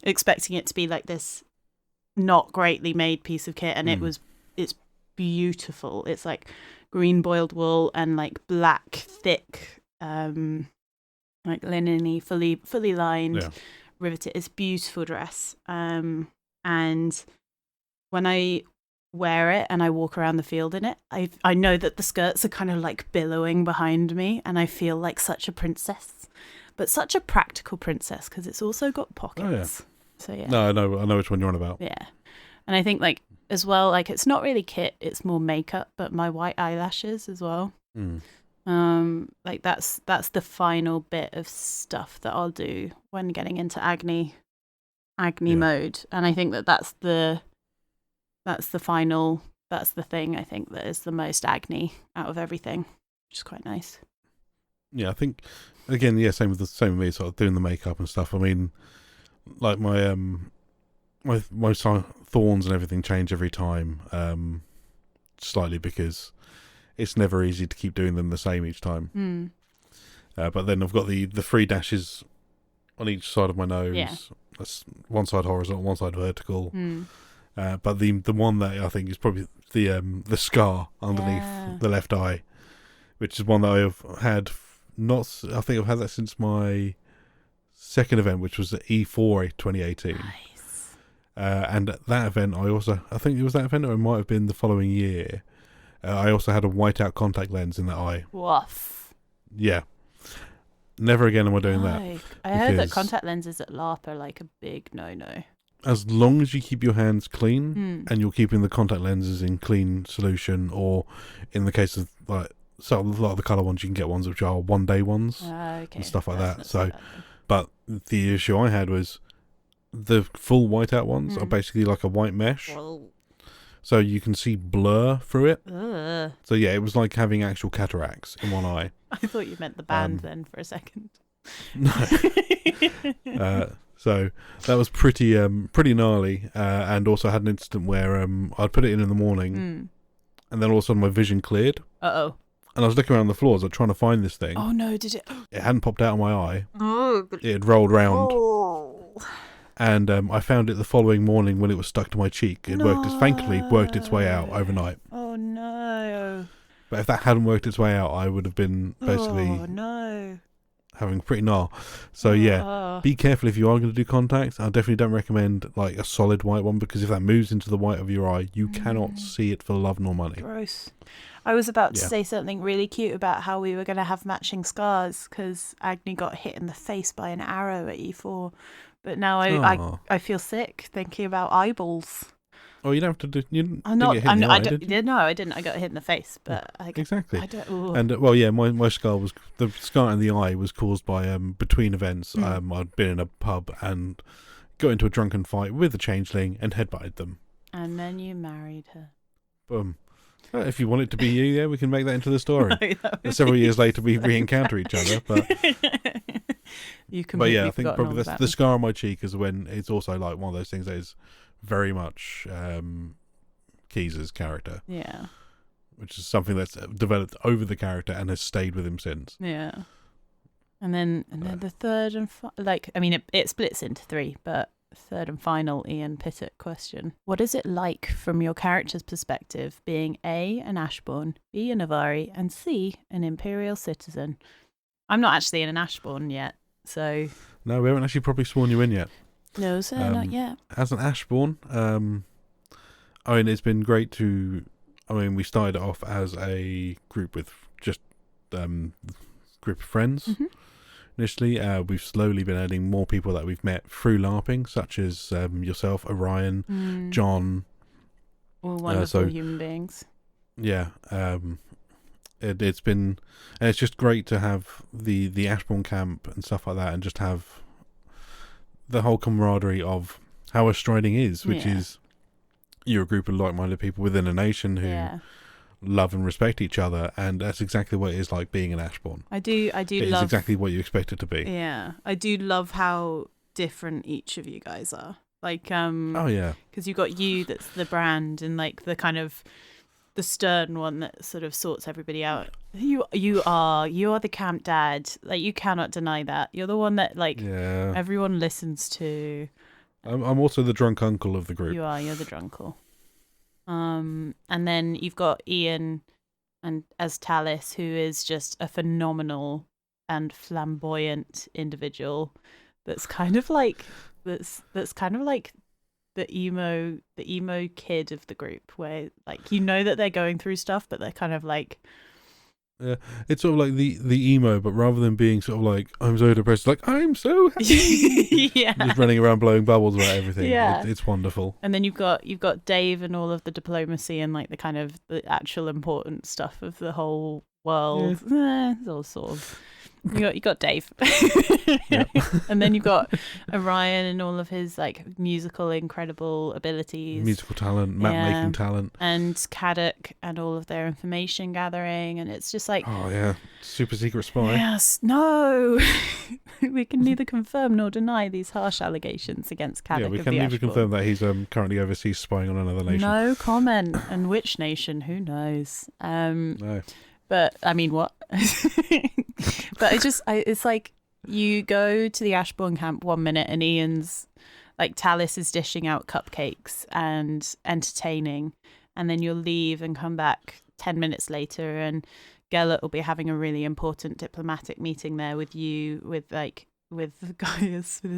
Speaker 1: Expecting it to be like this not greatly made piece of kit. And it's beautiful. It's like green boiled wool and like black thick like linen-y, fully lined, riveted. It's a beautiful dress. And when I wear it and I walk around the field in it, I know that the skirts are kind of like billowing behind me, and I feel like such a princess, but such a practical princess because it's also got pockets. So yeah.
Speaker 2: No, I know which one you're on about.
Speaker 1: Yeah, and I think like as well, like it's not really kit, it's more makeup, but my white eyelashes as well. Like that's the final bit of stuff that I'll do when getting into Agni mode, and I think that's the thing I think that is the most Agni out of everything, which is quite nice.
Speaker 2: Yeah, I think again, same with me, sort of doing the makeup and stuff. I mean, like my my thorns and everything change every time, slightly because it's never easy to keep doing them the same each time. But then I've got the 3 dashes on each side of my nose. Yeah. That's one side horizontal, one side vertical. But the one that I think is probably the scar underneath the left eye, which is one that I've had I think I've had that since my second event, which was the E4 2018.
Speaker 1: Nice.
Speaker 2: And at that event, I think it was that event, or it might have been the following year. I also had a whiteout contact lens in that eye.
Speaker 1: Woof.
Speaker 2: Yeah. Never again am I doing that.
Speaker 1: I heard that contact lenses at LARP are like a big no-no.
Speaker 2: As long as you keep your hands clean and you're keeping the contact lenses in clean solution, or in the case of like, so a lot of the colour ones, you can get ones which are 1 day ones and stuff like that. So, but the issue I had was the full whiteout ones are basically like a white mesh.
Speaker 1: Whoa.
Speaker 2: So you can see blur through it.
Speaker 1: Ugh.
Speaker 2: So yeah, it was like having actual cataracts in one eye.
Speaker 1: I thought you meant the band then for a second.
Speaker 2: No. So that was pretty gnarly, and also had an incident where I'd put it in the morning, and then all of a sudden my vision cleared.
Speaker 1: Uh-oh.
Speaker 2: And I was looking around the floors, like trying to find this thing.
Speaker 1: Oh no, did it?
Speaker 2: It hadn't popped out of my eye.
Speaker 1: Oh.
Speaker 2: It had rolled round.
Speaker 1: Oh.
Speaker 2: And I found it the following morning when it was stuck to my cheek. It thankfully worked its way out overnight.
Speaker 1: Oh no.
Speaker 2: But if that hadn't worked its way out, I would have been basically having pretty gnar. So yeah, be careful if you are going to do contacts. I definitely don't recommend like a solid white one, because if that moves into the white of your eye, you cannot see it for love nor money.
Speaker 1: Gross. I was about to say something really cute about how we were going to have matching scars because Agni got hit in the face by an arrow at E4. But now I feel sick thinking about eyeballs.
Speaker 2: Oh, you don't have to do. You
Speaker 1: I'm not.
Speaker 2: Get hit in the eye, did you?
Speaker 1: No, I didn't. I got hit in the face, but
Speaker 2: exactly.
Speaker 1: I don't.
Speaker 2: And my scar in the eye was caused by between events. I'd been in a pub and got into a drunken fight with a changeling and headbutted them. And
Speaker 1: then you married her.
Speaker 2: Boom. If you want it to be you, we can make that into the story.
Speaker 1: No,
Speaker 2: several years later, we re-encounter each other. But
Speaker 1: but
Speaker 2: I think probably the scar on my cheek is when it's also like one of those things that is very much Keys's character.
Speaker 1: Yeah.
Speaker 2: Which is something that's developed over the character and has stayed with him since.
Speaker 1: Yeah. And then the third and it splits into 3, but third and final Ian Pittett question. What is it like from your character's perspective being A, an Ashbourne, B, a Navari, and C, an Imperial citizen? I'm not actually an Ashbourne yet, so...
Speaker 2: No, we haven't actually probably sworn you in yet.
Speaker 1: No, sir, not yet.
Speaker 2: As an Ashbourne, it's been great to... we started off as a group with just group of friends. Mm-hmm. Initially, we've slowly been adding more people that we've met through LARPing, such as yourself, Orion, John.
Speaker 1: All wonderful human beings.
Speaker 2: Yeah. It's been... And it's just great to have the Ashbourne camp and stuff like that, and just have the whole camaraderie of how a striding is, which is you're a group of like-minded people within a nation who love and respect each other, and that's exactly what it is like being an Ashbourne.
Speaker 1: I do
Speaker 2: it's
Speaker 1: love...
Speaker 2: exactly what you expect it to be.
Speaker 1: Yeah. I do love how different each of you guys are. Like, because you've got you that's the brand, and like the kind of the stern one that sort of sorts everybody out. You are the camp dad. Like, you cannot deny that. You're the one that everyone listens to.
Speaker 2: I'm also the drunk uncle of the group.
Speaker 1: You're the drunkle. And then you've got Ian and as Talis, who is just a phenomenal and flamboyant individual. That's kind of like the emo kid of the group, where like that they're going through stuff, but they're kind of like
Speaker 2: it's sort of like the emo, but rather than being sort of like I'm so depressed, like I'm so happy. Just running around blowing bubbles about everything. It's wonderful.
Speaker 1: And then you've got Dave and all of the diplomacy and like the kind of the actual important stuff of the whole world. It's all sort of... You got Dave. And then you've got Orion and all of his like musical incredible abilities,
Speaker 2: musical talent, map making talent,
Speaker 1: and Caddock and all of their information gathering, and it's just like,
Speaker 2: super secret spy.
Speaker 1: Yes, no. We can neither confirm nor deny these harsh allegations against Caddock.
Speaker 2: Yeah, we can neither confirm that he's currently overseas spying on another nation.
Speaker 1: No comment. And which nation? Who knows?
Speaker 2: No.
Speaker 1: But I mean, what? But it's like you go to the Ashbourne camp 1 minute and Ian's like Talis is dishing out cupcakes and entertaining, and then you'll leave and come back 10 minutes later and Gellert will be having a really important diplomatic meeting there with you, with Gaius, with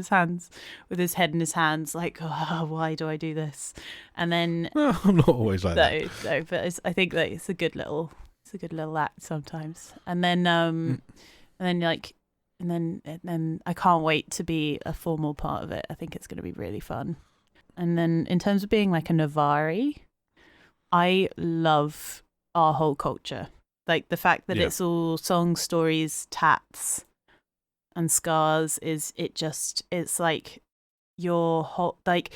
Speaker 1: his head in his hands, like, oh, why do I do this? And then
Speaker 2: I'm not always like that.
Speaker 1: No, but I think that it's a good little It's a good little act sometimes. And then I can't wait to be a formal part of it. I think it's going to be really fun. And then in terms of being like a Navari, I love our whole culture. Like the fact that it's all songs, stories, tats, and scars it's like your whole, like,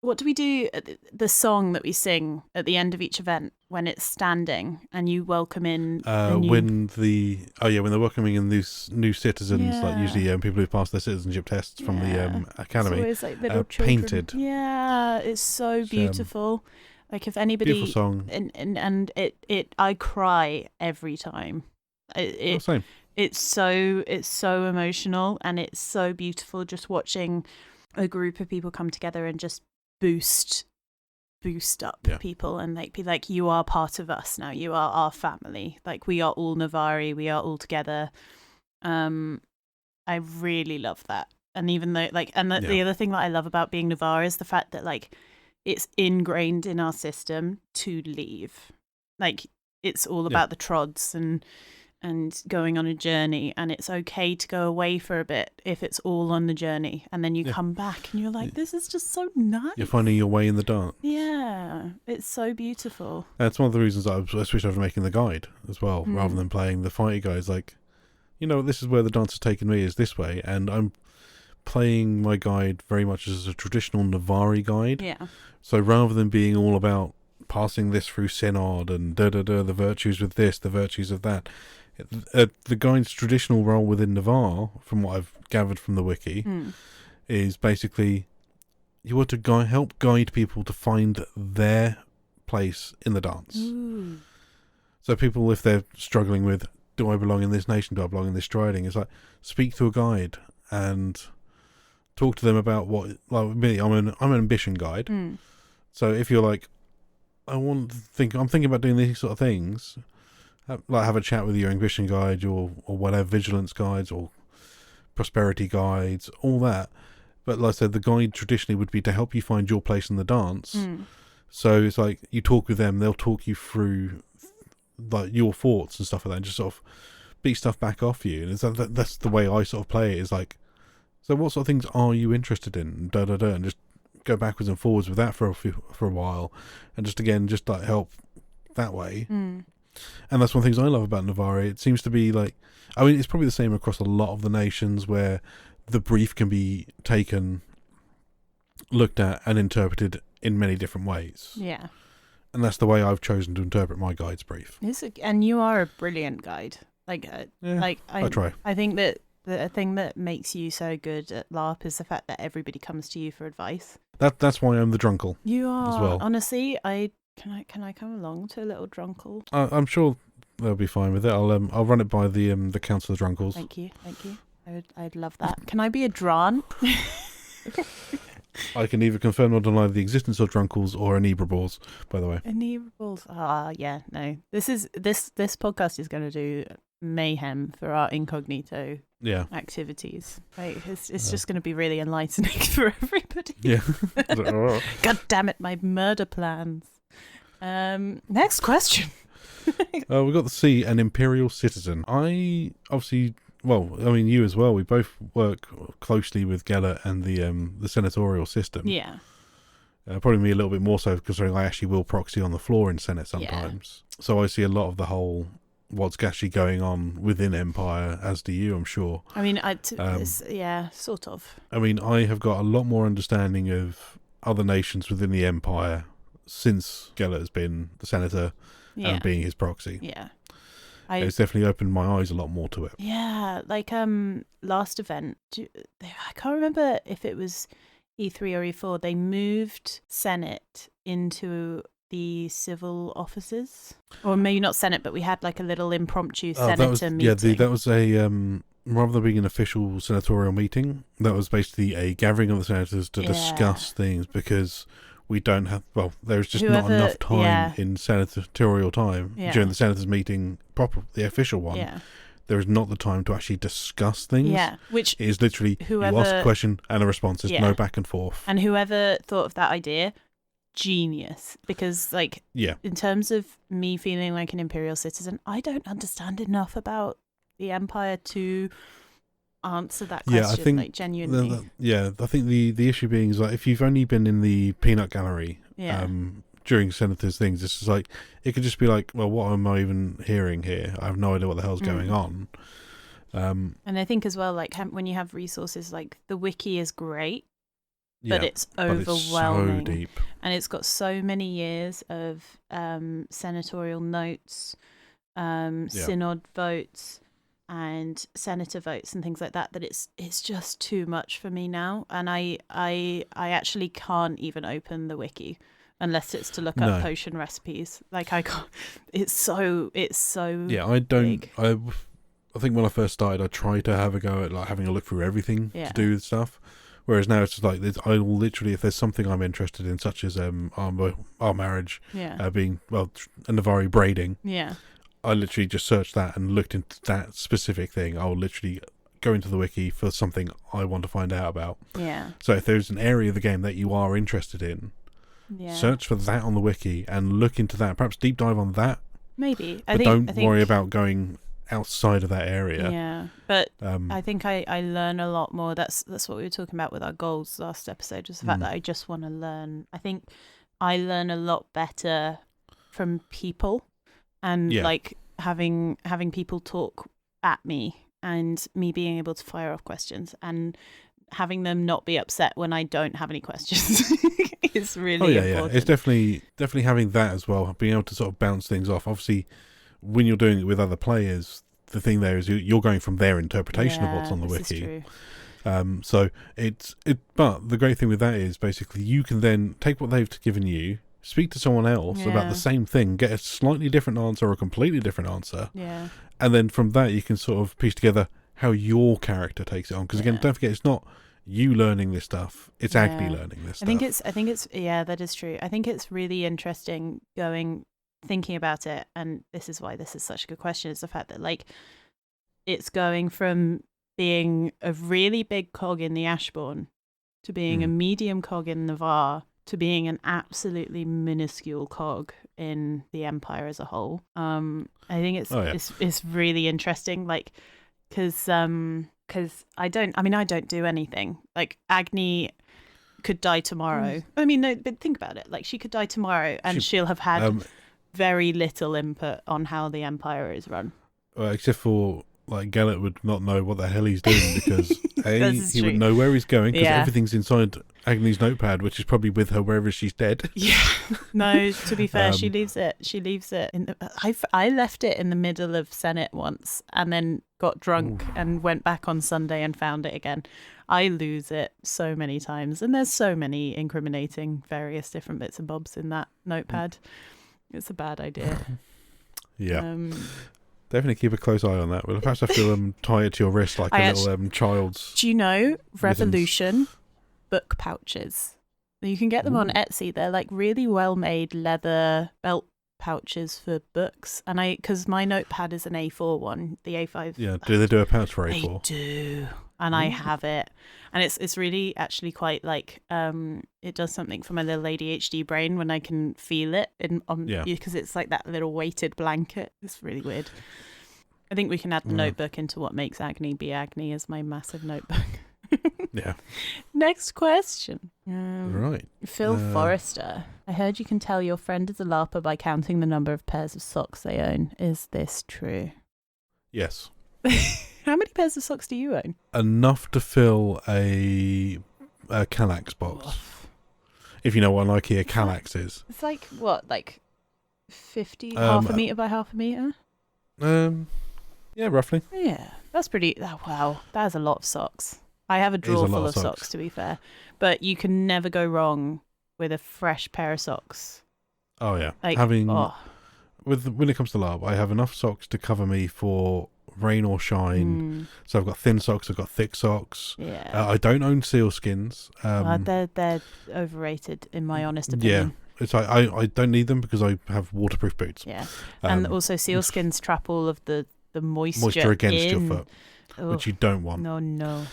Speaker 1: what do we do? The song that we sing at the end of each event when it's standing and you welcome in
Speaker 2: when they're welcoming in these new citizens, like usually people who pass their citizenship tests from the academy,
Speaker 1: it's always like little children.
Speaker 2: Painted.
Speaker 1: Yeah, it's so beautiful. Like if anybody,
Speaker 2: beautiful song,
Speaker 1: and it I cry every time.
Speaker 2: Same.
Speaker 1: It's so emotional and it's so beautiful just watching a group of people come together and just boost up people and like be like, you are part of us now, you are our family, like we are all Navari, we are all together. I really love that. And even though like, and the other thing that I love about being Navari is the fact that like it's ingrained in our system to leave. Like it's all about the trods and going on a journey, and it's okay to go away for a bit if it's all on the journey, and then you come back and you're like, this is just so nice. You're
Speaker 2: finding your way in the dark.
Speaker 1: Yeah, it's so beautiful.
Speaker 2: That's one of the reasons I switched over to making the guide as well, rather than playing the fighty guides. Like, this is where the dance has taken me, is this way, and I'm playing my guide very much as a traditional Navari guide.
Speaker 1: Yeah.
Speaker 2: So rather than being all about passing this through Synod and the virtues with this, the virtues of that, the guide's traditional role within Navarre, from what I've gathered from the wiki, is basically you want to help guide people to find their place in the dance.
Speaker 1: Ooh.
Speaker 2: So people, if they're struggling with, do I belong in this nation, do I belong in this striding, it's like, speak to a guide and talk to them about what, like me, I'm an ambition guide. So if you're like, I'm thinking about doing these sort of things, like have a chat with your ambition guide or whatever, vigilance guides or prosperity guides, all that. But like I said, the guide traditionally would be to help you find your place in the dance. So it's like you talk with them, they'll talk you through like your thoughts and stuff like that, and just sort of beat stuff back off you. And that's the way I sort of play it, is like, so what sort of things are you interested in? And just go backwards and forwards with that for a while, and just like help that way. And that's one of the things I love about Navarre. It seems to be like, I mean, it's probably the same across a lot of the nations, where the brief can be taken, looked at, and interpreted in many different ways.
Speaker 1: Yeah.
Speaker 2: And that's the way I've chosen to interpret my guide's brief.
Speaker 1: And you are a brilliant guide. I
Speaker 2: try.
Speaker 1: I think that the thing that makes you so good at LARP is the fact that everybody comes to you for advice.
Speaker 2: That's why I'm the drunkle.
Speaker 1: You are.
Speaker 2: As well.
Speaker 1: Honestly, Can I come along to a little drunkle?
Speaker 2: I'm sure they'll be fine with it. I'll run it by the Council of Drunkles.
Speaker 1: Thank you. I'd love that. Can I be a Dran?
Speaker 2: I can either confirm or deny the existence of drunkles or inebriables, by the way.
Speaker 1: Inebriables. Yeah, no. This podcast is going to do mayhem for our incognito activities. Like, it's just going to be really enlightening for everybody.
Speaker 2: Yeah.
Speaker 1: God damn it, my murder plans. Next question.
Speaker 2: We've got to see an imperial citizen. I obviously, you as well. We both work closely with Gellert and the senatorial system.
Speaker 1: Yeah.
Speaker 2: Probably me a little bit more so, considering I actually will proxy on the floor in Senate sometimes. Yeah. So I see a lot of the whole what's actually going on within Empire, as do you, I'm sure.
Speaker 1: I mean, sort of.
Speaker 2: I mean, I have got a lot more understanding of other nations within the Empire since Gellert has been the senator and being his proxy.
Speaker 1: Yeah.
Speaker 2: It's definitely opened my eyes a lot more to it.
Speaker 1: Yeah, like last event, I can't remember if it was E3 or E4, they moved Senate into the civil offices. Or maybe not Senate, but we had like a little impromptu senator meeting. Yeah,
Speaker 2: that was a, rather than being an official senatorial meeting, that was basically a gathering of the senators to discuss things, because we don't have, there's just not enough time in senatorial time during the senators meeting, the official one. Yeah. There is not the time to actually discuss things. Yeah, which it is literally you ask a question and a response. There's no back and forth.
Speaker 1: And whoever thought of that idea, genius, because like in terms of me feeling like an Imperial citizen, I don't understand enough about the Empire to answer that question. I think, like, genuinely.
Speaker 2: I think the issue being is like, if you've only been in the peanut gallery during Senator's things, it's just like, it could just be like, well, what am I even hearing here? I have no idea what the hell's going on.
Speaker 1: And I think as well, like, when you have resources, like the wiki is great, but it's overwhelming.
Speaker 2: But it's so deep.
Speaker 1: And it's got so many years of senatorial notes, synod votes, and senator votes and things like that, that it's just too much for me now. And I actually can't even open the wiki unless it's to look up potion recipes. Like, I can't. It's so
Speaker 2: I don't. Big. I think when I first started, I tried to have a go at like having a look through everything to do stuff. Whereas now it's just like, I will literally, if there's something I'm interested in, such as our marriage, being, well, a Navari braiding, I literally just searched that and looked into that specific thing. I'll literally go into the wiki for something I want to find out about. Yeah. So if there's an area of the game that you are interested in, search for that on the wiki and look into that. Perhaps deep dive on that.
Speaker 1: Maybe.
Speaker 2: But don't worry about going outside of that area.
Speaker 1: Yeah, but I think I learn a lot more. That's what we were talking about with our goals last episode, just the fact that I just want to learn. I think I learn a lot better from people, and like having people talk at me and me being able to fire off questions and having them not be upset when I don't have any questions is really important.
Speaker 2: It's definitely having that as well, being able to sort of bounce things off. Obviously, when you're doing it with other players, the thing there is you're going from their interpretation of what's on the wiki. So but the great thing with that is basically you can then take what they've given you, speak to someone else about the same thing, get a slightly different answer or a completely different answer. Yeah. And then from that you can sort of piece together how your character takes it on. Because again, don't forget, it's not you learning this stuff, it's Agni learning this stuff.
Speaker 1: I think it's that is true. I think it's really interesting thinking about it, and this is why this is such a good question, is the fact that like it's going from being a really big cog in the Ashbourne to being a medium cog in Navarre to being an absolutely minuscule cog in the Empire as a whole. I think it's really interesting, like, because I don't do anything. Like, Agni could die tomorrow. I mean, no, but think about it. Like, she could die tomorrow and she'll have had very little input on how the Empire is run.
Speaker 2: Except for, like, Gellert would not know what the hell he's doing, because he would know where he's going, because everything's inside Agni's notepad, which is probably with her wherever she's dead. Yeah. No, to be fair, she leaves it. I left it in the middle of Senate once, and then got drunk and went back on Sunday and found it again. I lose it so many times, and there's so many incriminating various different bits and bobs in that notepad. It's a bad idea. Yeah. Definitely keep a close eye on that. Well, perhaps I feel tie it to your wrist like a little child's.
Speaker 1: Do you know Revolution book pouches? You can get them on Etsy. They're like really well made leather belt pouches for books. And because my notepad is an A4 one, the A5.
Speaker 2: Yeah. Do they do a pouch for A4?
Speaker 1: They do. And I have it. And it's really actually quite like it does something for my little ADHD brain when I can feel it because it's like that little weighted blanket. It's really weird. I think we can add the notebook into what makes Agni be Agni as my massive notebook.
Speaker 2: Yeah.
Speaker 1: Next question.
Speaker 2: Right.
Speaker 1: Phil Forrester. I heard you can tell your friend is a LARPer by counting the number of pairs of socks they own. Is this true?
Speaker 2: Yes.
Speaker 1: How many pairs of socks do you own?
Speaker 2: Enough to fill a Kallax box. Oof. If you know what an IKEA Kallax is.
Speaker 1: It's like, what, like 50, half a metre by half a metre?
Speaker 2: Yeah, roughly.
Speaker 1: Yeah, that's pretty, wow, that is a lot of socks. I have a drawer full of socks, to be fair. But you can never go wrong with a fresh pair of socks.
Speaker 2: Oh, yeah. Like, when it comes to LARP, I have enough socks to cover me for rain or shine. So I've got thin socks, I've got thick socks. Yeah. I don't own sealskins.
Speaker 1: They're overrated, in my honest opinion.
Speaker 2: Yeah. It's like I don't need them because I have waterproof boots.
Speaker 1: Yeah. And also sealskins trap all of the moisture
Speaker 2: against your foot, which you don't want.
Speaker 1: No.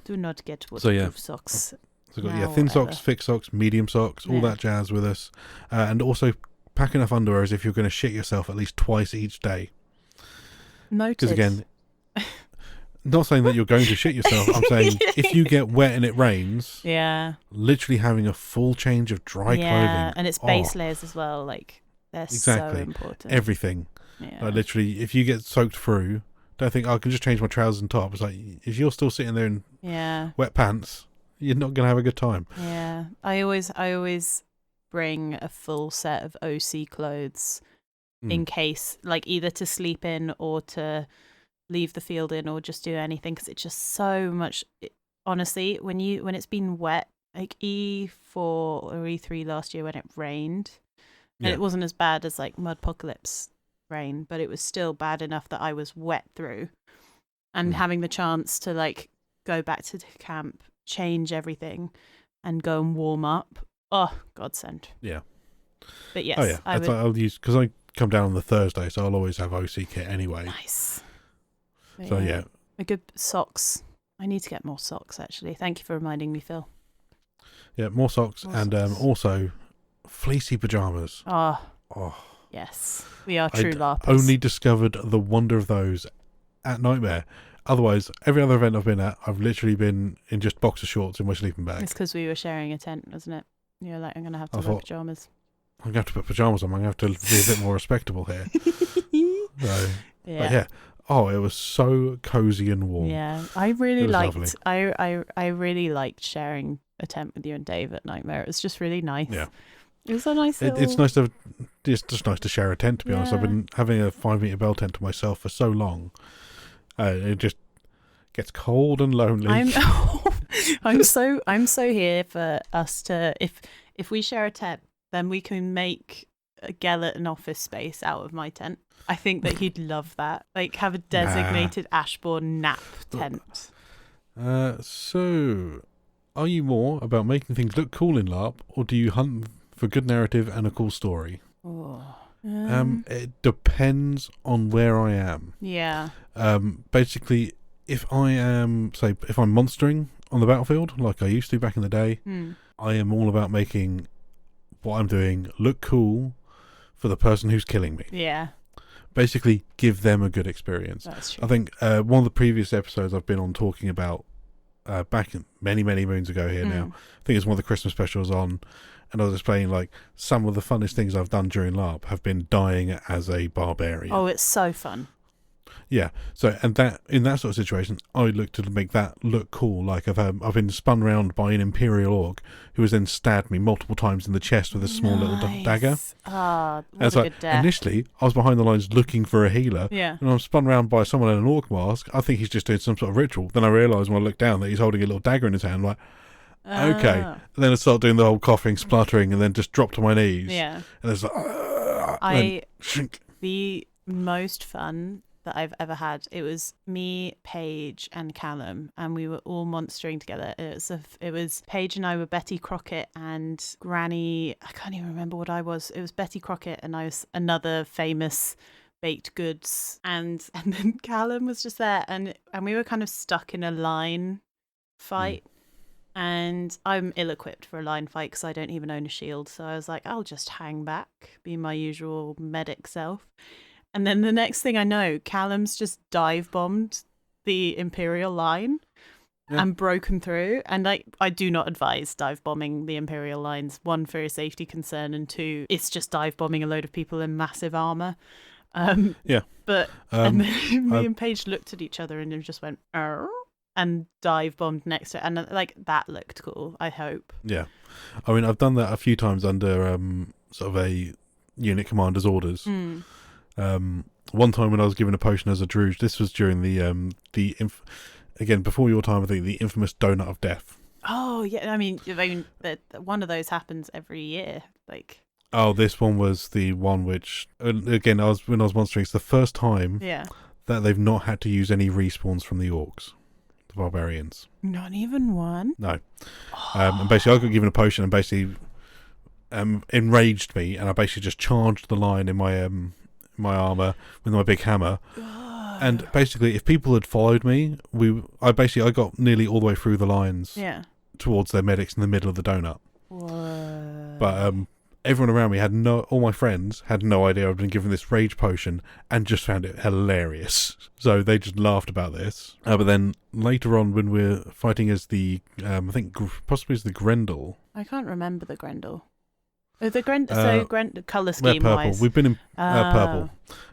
Speaker 1: Do not get waterproof socks.
Speaker 2: So we've got thin socks, thick socks, medium socks, all that jazz with us. And also pack enough underwear as if you're going to shit yourself at least twice each day.
Speaker 1: Noted.
Speaker 2: Because again, not saying that you're going to shit yourself. I'm saying if you get wet and it rains, literally having a full change of dry clothing.
Speaker 1: And it's base layers as well. Like, they're so important.
Speaker 2: Everything.
Speaker 1: Yeah.
Speaker 2: Like, literally, if you get soaked through, don't think, I can just change my trousers and top. It's like, if you're still sitting there in wet pants, you're not going to have a good time.
Speaker 1: Yeah. I always bring a full set of OC clothes in case, like, either to sleep in or to leave the field in or just do anything, because it's just so much. Honestly, when it's been wet, like E4 or E3 last year when it rained, and it wasn't as bad as like Mudpocalypse rain, but it was still bad enough that I was wet through, and having the chance to like go back to the camp, change everything, and go and warm up. Oh, godsend.
Speaker 2: Yeah.
Speaker 1: But yes,
Speaker 2: oh yeah, I'll use, because I come down on the Thursday, so I'll always have OC kit anyway.
Speaker 1: Nice.
Speaker 2: So yeah,
Speaker 1: a good socks. I need to get more socks, actually. Thank you for reminding me, Phil.
Speaker 2: Yeah, more socks, and also fleecy pajamas.
Speaker 1: Oh, yes, we are true LARPers.
Speaker 2: Only discovered the wonder of those at Nightmare. Otherwise, every other event I've been at, I've literally been in just boxer shorts in my sleeping bag.
Speaker 1: It's because we were sharing a tent, wasn't it? You're like, I'm going to have to wear pajamas.
Speaker 2: I'm going to have to put pajamas on. I'm going to have to be a bit more respectable here. So, but yeah. Oh, it was so cozy and warm.
Speaker 1: Yeah, I really liked. I really liked sharing a tent with you and Dave at Nightmare. It was just really nice. Yeah, it was a nice.
Speaker 2: It's nice to. It's just nice to share a tent. To be honest, I've been having a 5-meter bell tent to myself for so long. It just gets cold and lonely.
Speaker 1: I'm so here for us to. If we share a tent, then we can make a skeleton office space out of my tent. I think that he'd love that. Like, have a designated Ashbourne nap tent.
Speaker 2: So, are you more about making things look cool in LARP, or do you hunt for good narrative and a cool story? It depends on where I am.
Speaker 1: Yeah.
Speaker 2: Basically, if I'm monstering on the battlefield, like I used to back in the day, I am all about making what I'm doing look cool for the person who's killing me.
Speaker 1: Yeah.
Speaker 2: Basically, give them a good experience.
Speaker 1: That's true.
Speaker 2: I think one of the previous episodes I've been on talking about back many moons ago here now. I think it's one of the Christmas specials on, and I was explaining like some of the funnest things I've done during LARP have been dying as a barbarian.
Speaker 1: Oh, it's so fun.
Speaker 2: Yeah. So, and that in that sort of situation, I look to make that look cool. Like I've been spun around by an Imperial Orc who has then stabbed me multiple times in the chest with a small little dagger.
Speaker 1: Ah, what a good death.
Speaker 2: Initially, I was behind the lines looking for a healer.
Speaker 1: Yeah.
Speaker 2: And I'm spun around by someone in an Orc mask. I think he's just doing some sort of ritual. Then I realised when I looked down that he's holding a little dagger in his hand. I'm like, okay. And then I started doing the whole coughing, spluttering, and then just dropped to my knees.
Speaker 1: Yeah.
Speaker 2: And it's like,
Speaker 1: the most fun that I've ever had, it was me, Paige, and Callum, and we were all monstering together. It was Paige and I were Betty Crockett and Granny. I can't even remember what I was. It was Betty Crockett and I was another famous baked goods, and then Callum was just there, and we were kind of stuck in a line fight. And I'm ill-equipped for a line fight because I don't even own a shield. So I was like, I'll just hang back, be my usual medic self. And then the next thing I know, Callum's just dive-bombed the Imperial line and broken through. And I do not advise dive-bombing the Imperial lines. 1, for a safety concern, and 2, it's just dive-bombing a load of people in massive armour. But and then me and Paige looked at each other and just went, "Arr," and dive-bombed next to it. And like, that looked cool, I hope. Yeah.
Speaker 2: I mean, I've done that a few times under sort of a unit commander's orders. One time when I was given a potion as a druid, this was during again before your time, I think, the infamous donut of death.
Speaker 1: Oh yeah, I mean one of those happens every year. Like,
Speaker 2: oh, this one was the one which again when I was monstering, it's the first time that they've not had to use any respawns from the orcs, the barbarians.
Speaker 1: Not even one.
Speaker 2: No. And basically, I got given a potion and basically enraged me, and I basically just charged the line in my armor with my big hammer. And basically, if people had followed me, I got nearly all the way through the lines towards their medics in the middle of the donut.
Speaker 1: Whoa.
Speaker 2: But everyone around me all my friends had no idea I'd been given this rage potion and just found it hilarious. So they just laughed about this. But then later on, when we're fighting as the, I think possibly as the Grendel.
Speaker 1: I can't remember the Grendel. Colour scheme
Speaker 2: purple.
Speaker 1: wise.
Speaker 2: We've been in purple.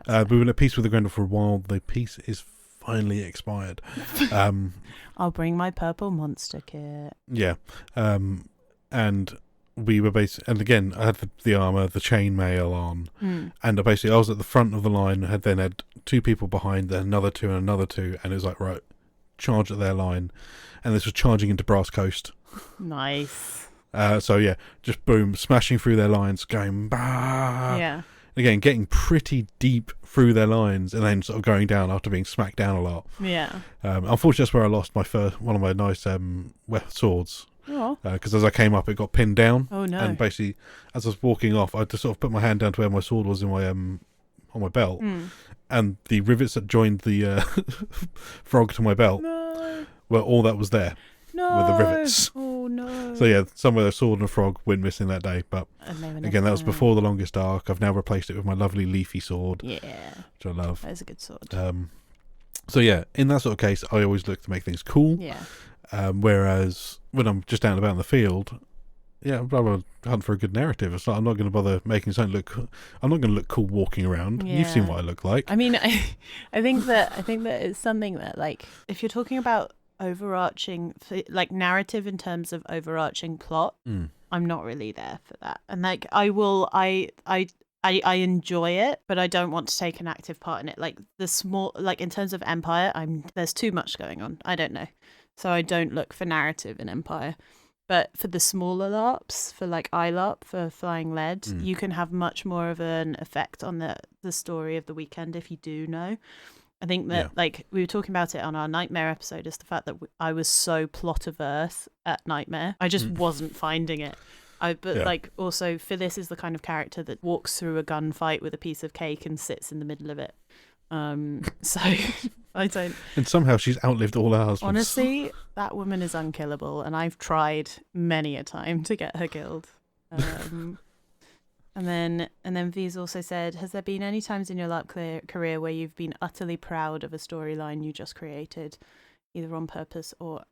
Speaker 2: We've been at peace with the Grendel for a while. The peace is finally expired.
Speaker 1: I'll bring my purple monster kit.
Speaker 2: Yeah. And we were and again, I had the armour, the chainmail on, and I was at the front of the line, had 2 people behind, then another 2 and another 2, and it was like, right, charge at their line. And this was charging into Brass Coast.
Speaker 1: Nice.
Speaker 2: So yeah, just boom, smashing through their lines, going bah.
Speaker 1: Yeah.
Speaker 2: Again, getting pretty deep through their lines, and then sort of going down after being smacked down a lot.
Speaker 1: Yeah.
Speaker 2: Unfortunately, that's where I lost one of my nice swords. Because as I came up, it got pinned down.
Speaker 1: Oh no!
Speaker 2: And basically, as I was walking off, I just sort of put my hand down to where my sword was in my on my belt, and the rivets that joined the frog to my belt were all that was there. With the rivets.
Speaker 1: Oh no!
Speaker 2: So yeah, somewhere a sword and a frog went missing that day. But again, that was before the longest arc. I've now replaced it with my lovely leafy sword.
Speaker 1: Yeah,
Speaker 2: which I love.
Speaker 1: That is a good sword.
Speaker 2: So yeah, in that sort of case, I always look to make things cool.
Speaker 1: Yeah.
Speaker 2: Whereas when I'm just out and about in the field, I'd rather hunt for a good narrative. It's like, I'm not going to bother making something look. I'm not going to look cool walking around. Yeah. You've seen what I look like.
Speaker 1: I mean, I think that it's something that, like, if you're talking about overarching, like, narrative in terms of overarching plot, I'm not really there for that. And like, I enjoy it, but I don't want to take an active part in it. Like in terms of Empire, there's too much going on. I don't know. So I don't look for narrative in Empire. But for the smaller LARPs, for like ILARP, for Flying Lead, you can have much more of an effect on the story of the weekend if you do know. I think that, like, we were talking about it on our Nightmare episode, is the fact that I was so plot-averse at Nightmare. I just wasn't finding it. Like, also, Phyllis is the kind of character that walks through a gunfight with a piece of cake and sits in the middle of it. So I don't. And
Speaker 2: somehow she's outlived all our husbands.
Speaker 1: Honestly, that woman is unkillable, and I've tried many a time to get her killed. And then V's also said, has there been any times in your LARP career where you've been utterly proud of a storyline you just created, either on purpose or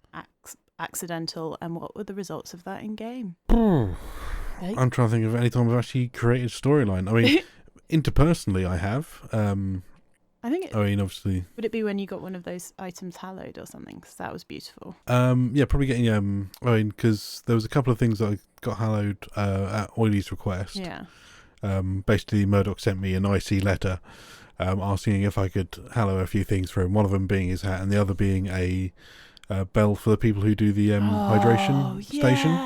Speaker 1: accidental, and what were the results of that in game?
Speaker 2: I'm trying to think of any time I've actually created a storyline. I mean, interpersonally, I have. Obviously. Would
Speaker 1: it be when you got one of those items hallowed or something? Because that was beautiful.
Speaker 2: Probably getting. Because there was a couple of things that I got hallowed at Oily's request.
Speaker 1: Yeah.
Speaker 2: Basically, Murdoch sent me an icy letter asking if I could hallow a few things for him. One of them being his hat, and the other being a bell for the people who do the hydration station.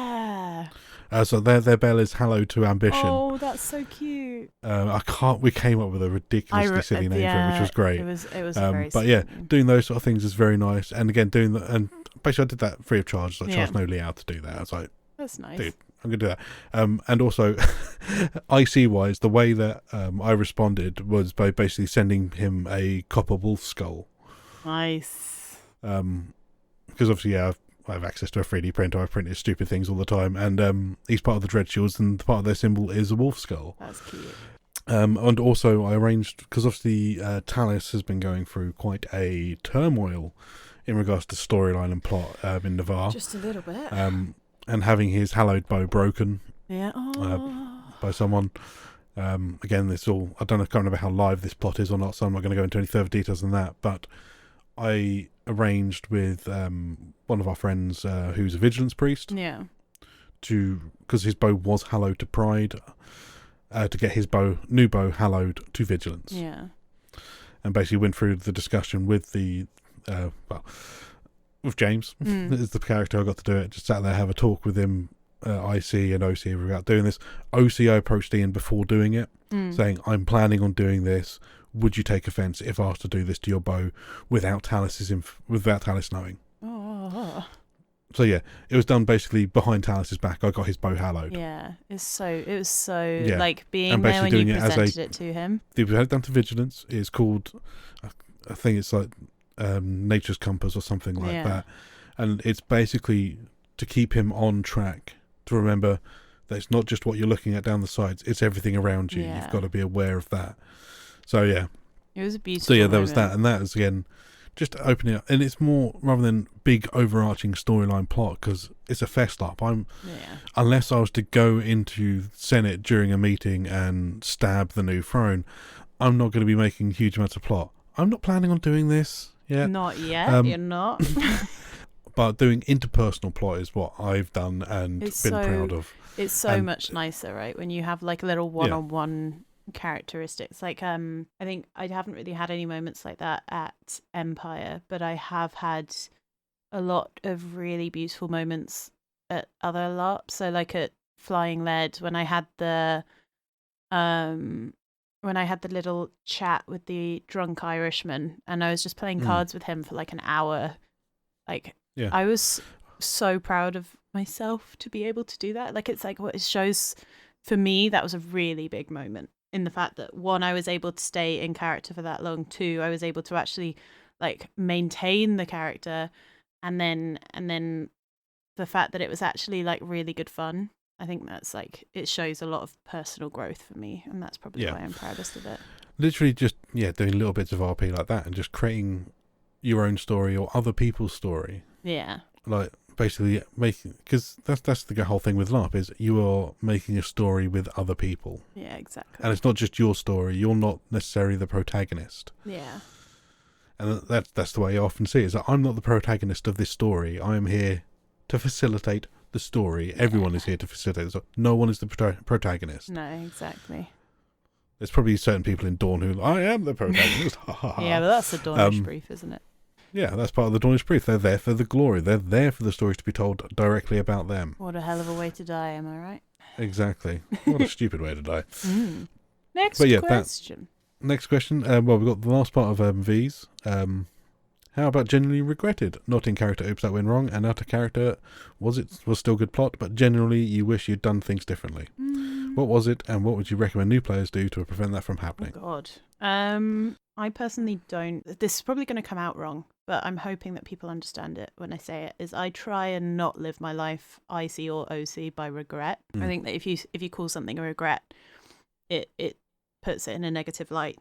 Speaker 2: So their bell is hallowed to ambition.
Speaker 1: Oh, that's so cute.
Speaker 2: We came up with a ridiculously silly name for it, which was great.
Speaker 1: It was very
Speaker 2: but yeah, doing those sort of things is very nice. And again, and basically I did that free of charge. I charged Nolly out to do that. I was like,
Speaker 1: that's nice.
Speaker 2: Dude, I'm going to do that. And also, IC-wise, the way that I responded was by basically sending him a copper wolf skull.
Speaker 1: Nice.
Speaker 2: Because obviously, I have access to a 3D printer. I print his stupid things all the time. And he's part of the Dread Shields, and part of their symbol is a wolf skull.
Speaker 1: That's cute.
Speaker 2: And also, I arranged, because obviously Talis has been going through quite a turmoil in regards to storyline and plot in Navarre.
Speaker 1: Just a little bit.
Speaker 2: And having his hallowed bow broken by someone. Again, it's all, I can't remember how live this plot is or not, so I'm not going to go into any further details than that. But I arranged with one of our friends who's a vigilance priest.
Speaker 1: Yeah.
Speaker 2: Because his bow was hallowed to pride, to get his new bow hallowed to vigilance.
Speaker 1: Yeah. And
Speaker 2: basically went through the discussion with with James, is the character I got to do it. Just sat there, have a talk with him, IC and OC about doing this. OC, I approached Ian before doing it, saying, I'm planning on doing this. Would you take offence if asked to do this to your bow without Talis knowing?
Speaker 1: Oh.
Speaker 2: So yeah, it was done basically behind Talis's back. I got his bow hallowed.
Speaker 1: Yeah, it was so like being
Speaker 2: and
Speaker 1: there when you presented it to him.
Speaker 2: We had it done to Vigilance. It's called, I think it's like Nature's Compass or something like that. And it's basically to keep him on track, to remember that it's not just what you're looking at down the sides, it's everything around you.
Speaker 1: Yeah.
Speaker 2: You've got to be aware of that. So yeah.
Speaker 1: It was a beautiful
Speaker 2: So yeah, there
Speaker 1: moment.
Speaker 2: was that, and that was again just opening up, and it's more rather than big overarching storyline plot, because it's a fest up. Unless I was to go into Senate during a meeting and stab the new throne, I'm not going to be making huge amounts of plot. I'm not planning on doing this yet.
Speaker 1: Not yet. You're not.
Speaker 2: But doing interpersonal plot is what I've done and been proud of.
Speaker 1: It's so much nicer, right? When you have like little one-on-one characteristics. Like I think I haven't really had any moments like that at Empire, but I have had a lot of really beautiful moments at other LARPs. So like at Flying Lead, when I had the little chat with the drunk Irishman, and I was just playing cards with him for like an hour. Like I was so proud of myself to be able to do that. Like it's like what it shows for me, that was a really big moment, in the fact that, one, I was able to stay in character for that long. Two, I was able to actually like maintain the character, and then the fact that it was actually like really good fun. I think that's like, it shows a lot of personal growth for me, and that's probably why I'm proudest of it.
Speaker 2: Literally just doing little bits of RP like that and just creating your own story or other people's story.
Speaker 1: Yeah.
Speaker 2: Like basically making, because that's the whole thing with LARP, is you are making a story with other people.
Speaker 1: Yeah, exactly.
Speaker 2: And it's not just your story. You're not necessarily the protagonist.
Speaker 1: Yeah.
Speaker 2: And that's the way I often see it, is that I'm not the protagonist of this story. I am here to facilitate the story. Everyone is here to facilitate. So no one is the protagonist.
Speaker 1: No, exactly.
Speaker 2: There's probably certain people in Dawn who, I am the protagonist.
Speaker 1: Yeah, but that's the Dawnage brief, isn't it?
Speaker 2: Yeah, that's part of the Dawnage brief. They're there for the glory. They're there for the stories to be told directly about them.
Speaker 1: What a hell of a way to die, am I right?
Speaker 2: Exactly. What a stupid way to die.
Speaker 1: Next question.
Speaker 2: Next question. Well, we've got the last part of V's. How about genuinely regretted? Not in character, oops, that went wrong. And out of character, was still good plot, but generally you wish you'd done things differently. What was it, and what would you recommend new players do to prevent that from happening?
Speaker 1: Oh, God. I personally don't. This is probably going to come out wrong, but I'm hoping that people understand it when I say it. Is I try and not live my life IC or OC by regret. I think that if you call something a regret, it puts it in a negative light.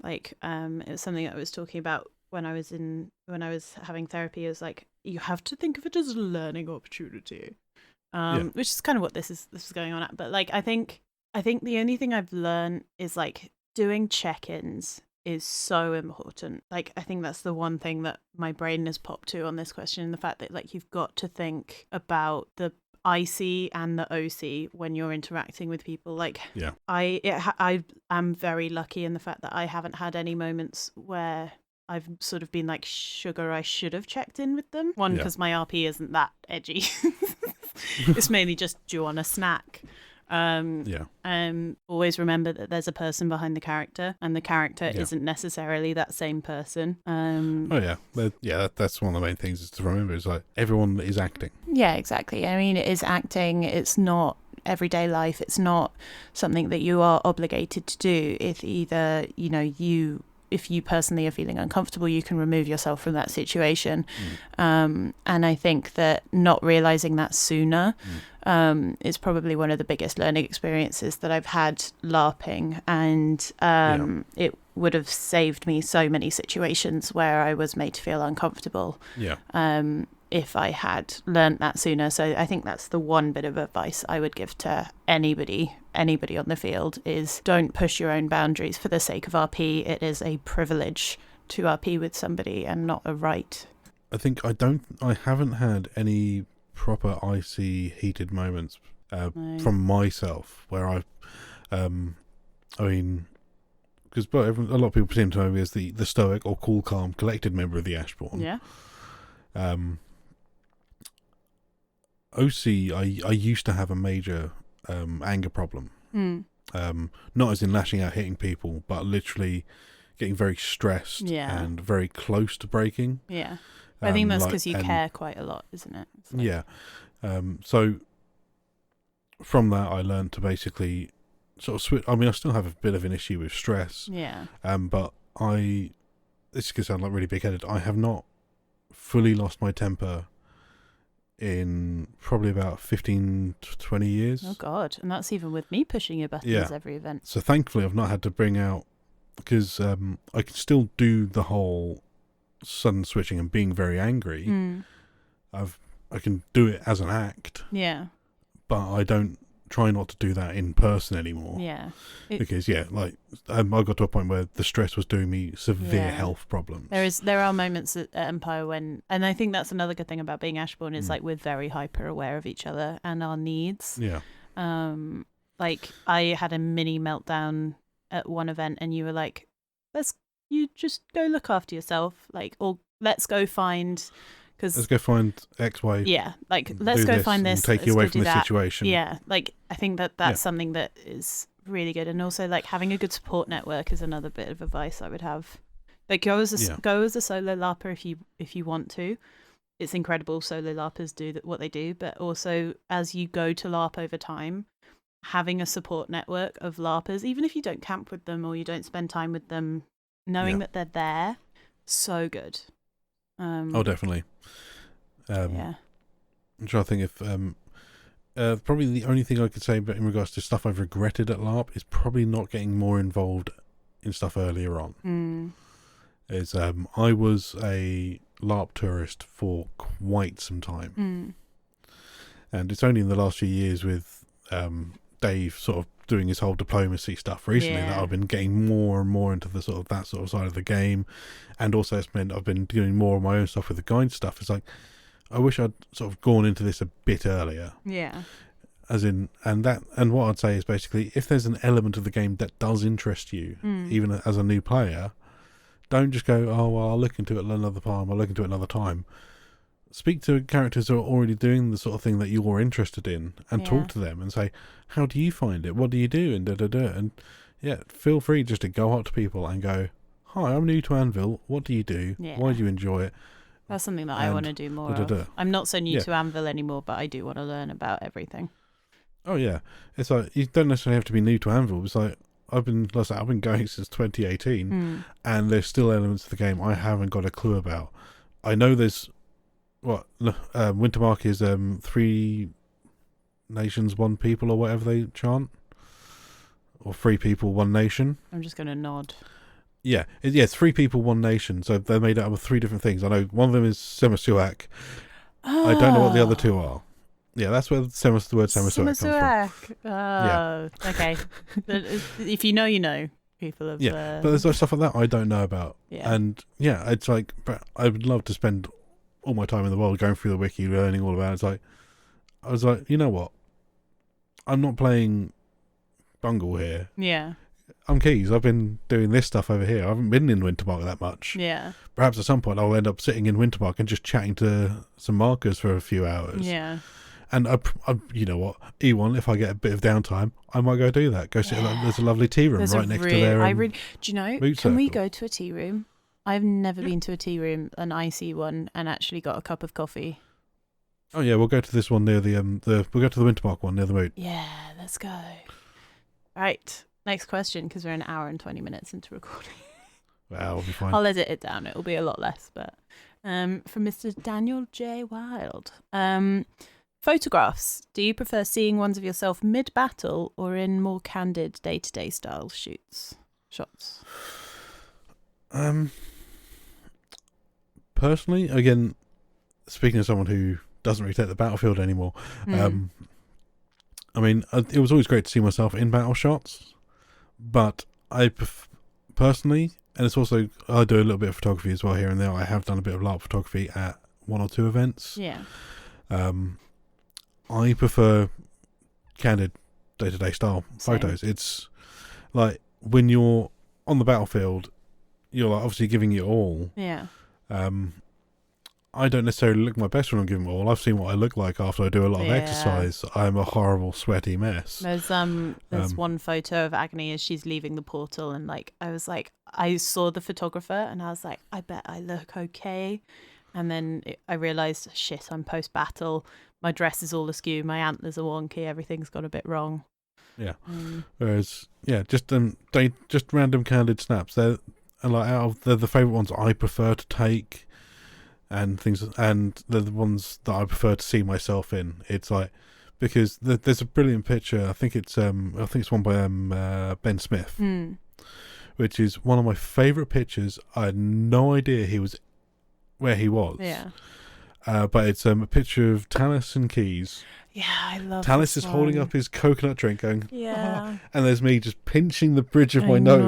Speaker 1: Like it was something that I was talking about when I was having therapy. It was like, you have to think of it as a learning opportunity, which is kind of what this is going on at. But like I think the only thing I've learned is like doing check-ins is so important. Like I think that's the one thing that my brain has popped to on this question, the fact that like you've got to think about the IC and the OC when you're interacting with people. Like I am very lucky in the fact that I haven't had any moments where I've sort of been like, sugar, I should have checked in with them. One, because my RP isn't that edgy. It's mainly just, do you want a snack? Always remember that there's a person behind the character, and the character isn't necessarily that same person.
Speaker 2: That's one of the main things is to remember, is like everyone is acting. Yeah,
Speaker 1: exactly. I mean, it is acting. It's not everyday life. It's not something that you are obligated to do. If either if you personally are feeling uncomfortable, you can remove yourself from that situation. And I think that not realizing that sooner is probably one of the biggest learning experiences that I've had LARPing. And it would have saved me so many situations where I was made to feel uncomfortable. If I had learnt that sooner. So I think that's the one bit of advice I would give to anybody on the field, is don't push your own boundaries for the sake of RP. It is a privilege to RP with somebody and not a right.
Speaker 2: I think I haven't had any proper icy heated moments from myself where I've because a lot of people seem to know me as the stoic or cool, calm, collected member of the Ashbourne. OC, I used to have a major anger problem. Not as in lashing out, hitting people, but literally getting very stressed and very close to breaking.
Speaker 1: I think that's because you care quite a lot, isn't it?
Speaker 2: So from that, I learned to basically sort of switch. I mean, I still have a bit of an issue with stress. But this could sound like really big-headed. I have not fully lost my temper in probably about 15 to 20 years.
Speaker 1: Oh God, and that's even with me pushing your buttons every event.
Speaker 2: So thankfully I've not had to bring out, because I can still do the whole sudden switching and being very angry. I can do it as an act.
Speaker 1: Yeah.
Speaker 2: But I don't try not to do that in person anymore.
Speaker 1: Yeah.
Speaker 2: Because I got to a point where the stress was doing me severe health problems.
Speaker 1: There are moments at Empire when, and I think that's another good thing about being Ashbourne is like we're very hyper aware of each other and our needs.
Speaker 2: Yeah.
Speaker 1: Like I had a mini meltdown at one event, and you were like, you just go look after yourself, like, or let's go find.
Speaker 2: Let's go find X, Y.
Speaker 1: Yeah, like let's go find this.
Speaker 2: Take you away from this situation.
Speaker 1: Yeah, like I think that's something that is really good, and also like having a good support network is another bit of advice I would have. Like go as a solo LARPer if you want to. It's incredible solo LARPers do what they do, but also as you go to LARP over time, having a support network of LARPers, even if you don't camp with them or you don't spend time with them, knowing that they're there, so good.
Speaker 2: Definitely. I'm trying to think if probably the only thing I could say in regards to stuff I've regretted at LARP is probably not getting more involved in stuff earlier on. I was a LARP tourist for quite some time, and it's only in the last few years with Dave sort of doing his whole diplomacy stuff recently that I've been getting more and more into the sort of that sort of side of the game, and also it's meant I've been doing more of my own stuff with the guide stuff. It's like I wish I'd sort of gone into this a bit earlier. Yeah. As in, and what I'd say is basically, if there's an element of the game that does interest you, even as a new player, don't just go, oh well, I'll look into it another time. I'll look into it another time. Speak to characters who are already doing the sort of thing that you're interested in, and talk to them and say, how do you find it? What do you do? And and feel free just to go up to people and go, hi, I'm new to Anvil. What do you do? Why do you enjoy it?
Speaker 1: That's something that I want to do more of. I'm not so new to Anvil anymore, but I do want to learn about everything.
Speaker 2: Oh yeah, it's like you don't necessarily have to be new to Anvil. It's like I've been going since 2018, and there's still elements of the game I haven't got a clue about. I know there's Wintermark is 3 nations, 1 people, or whatever they chant, or 3 people, 1 nation.
Speaker 1: I'm just going to nod.
Speaker 2: Yeah, 3 people, 1 nation. So they're made up of 3 different things. I know one of them is Semasuak. I don't know what the other 2 are. Yeah, that's where the word Semasuak comes from.
Speaker 1: Okay. If you know, you know. People of
Speaker 2: but there's stuff like that I don't know about. And it's like, I would love to spend all my time in the world going through the wiki, learning all about it. I was like, you know what? I'm not playing Bungle here. Yeah. I'm Keys. I've been doing this stuff over here. I haven't been in Wintermark that much. Yeah. Perhaps at some point I'll end up sitting in Wintermark and just chatting to some markers for a few hours. Yeah. And I you know what? E1, if I get a bit of downtime, I might go do that. Go sit. There's a lovely tea room right next to there.
Speaker 1: Do you know? Can we go to a tea room? I've never been to a tea room, an icy one, and actually got a cup of coffee.
Speaker 2: Oh yeah, we'll go to this one near the we'll go to the Wintermark one near the moat.
Speaker 1: Yeah, let's go. Right, next question, because we're an hour and 20 minutes into recording.
Speaker 2: Well, we'll be fine.
Speaker 1: I'll edit it down. It'll be a lot less, but from Mr. Daniel J. Wild. Photographs. Do you prefer seeing ones of yourself mid-battle or in more candid day-to-day style shots?
Speaker 2: Personally, again, speaking of someone who doesn't really take the battlefield anymore, I mean, it was always great to see myself in battle shots, but I personally, and it's also, I do a little bit of photography as well here and there. I have done a bit of LARP photography at 1 or 2 events. Yeah. I prefer candid day-to-day style photos. It's like when you're on the battlefield, you're like obviously giving it all. Yeah. I don't necessarily look my best when I'm giving it all. I've seen what I look like after I do a lot of exercise. I'm a horrible, sweaty mess.
Speaker 1: There's one photo of Agony as she's leaving the portal, and I saw the photographer and I was like, I bet I look okay. And then I realised, shit, I'm post-battle. My dress is all askew. My antlers are wonky. Everything's got a bit wrong.
Speaker 2: Yeah. Whereas, just random candid snaps. They're the favourite ones I prefer to take. and things, and they're the ones that I prefer to see myself in. It's like, because there's a brilliant picture. I think it's one by Ben Smith, which is one of my favourite pictures. I had no idea he was where he was.
Speaker 1: Yeah.
Speaker 2: But it's a picture of Talis and Keys.
Speaker 1: Yeah, I love
Speaker 2: Talis
Speaker 1: this
Speaker 2: is holding up his coconut drink going,
Speaker 1: yeah.
Speaker 2: And there's me just pinching the bridge of my nose.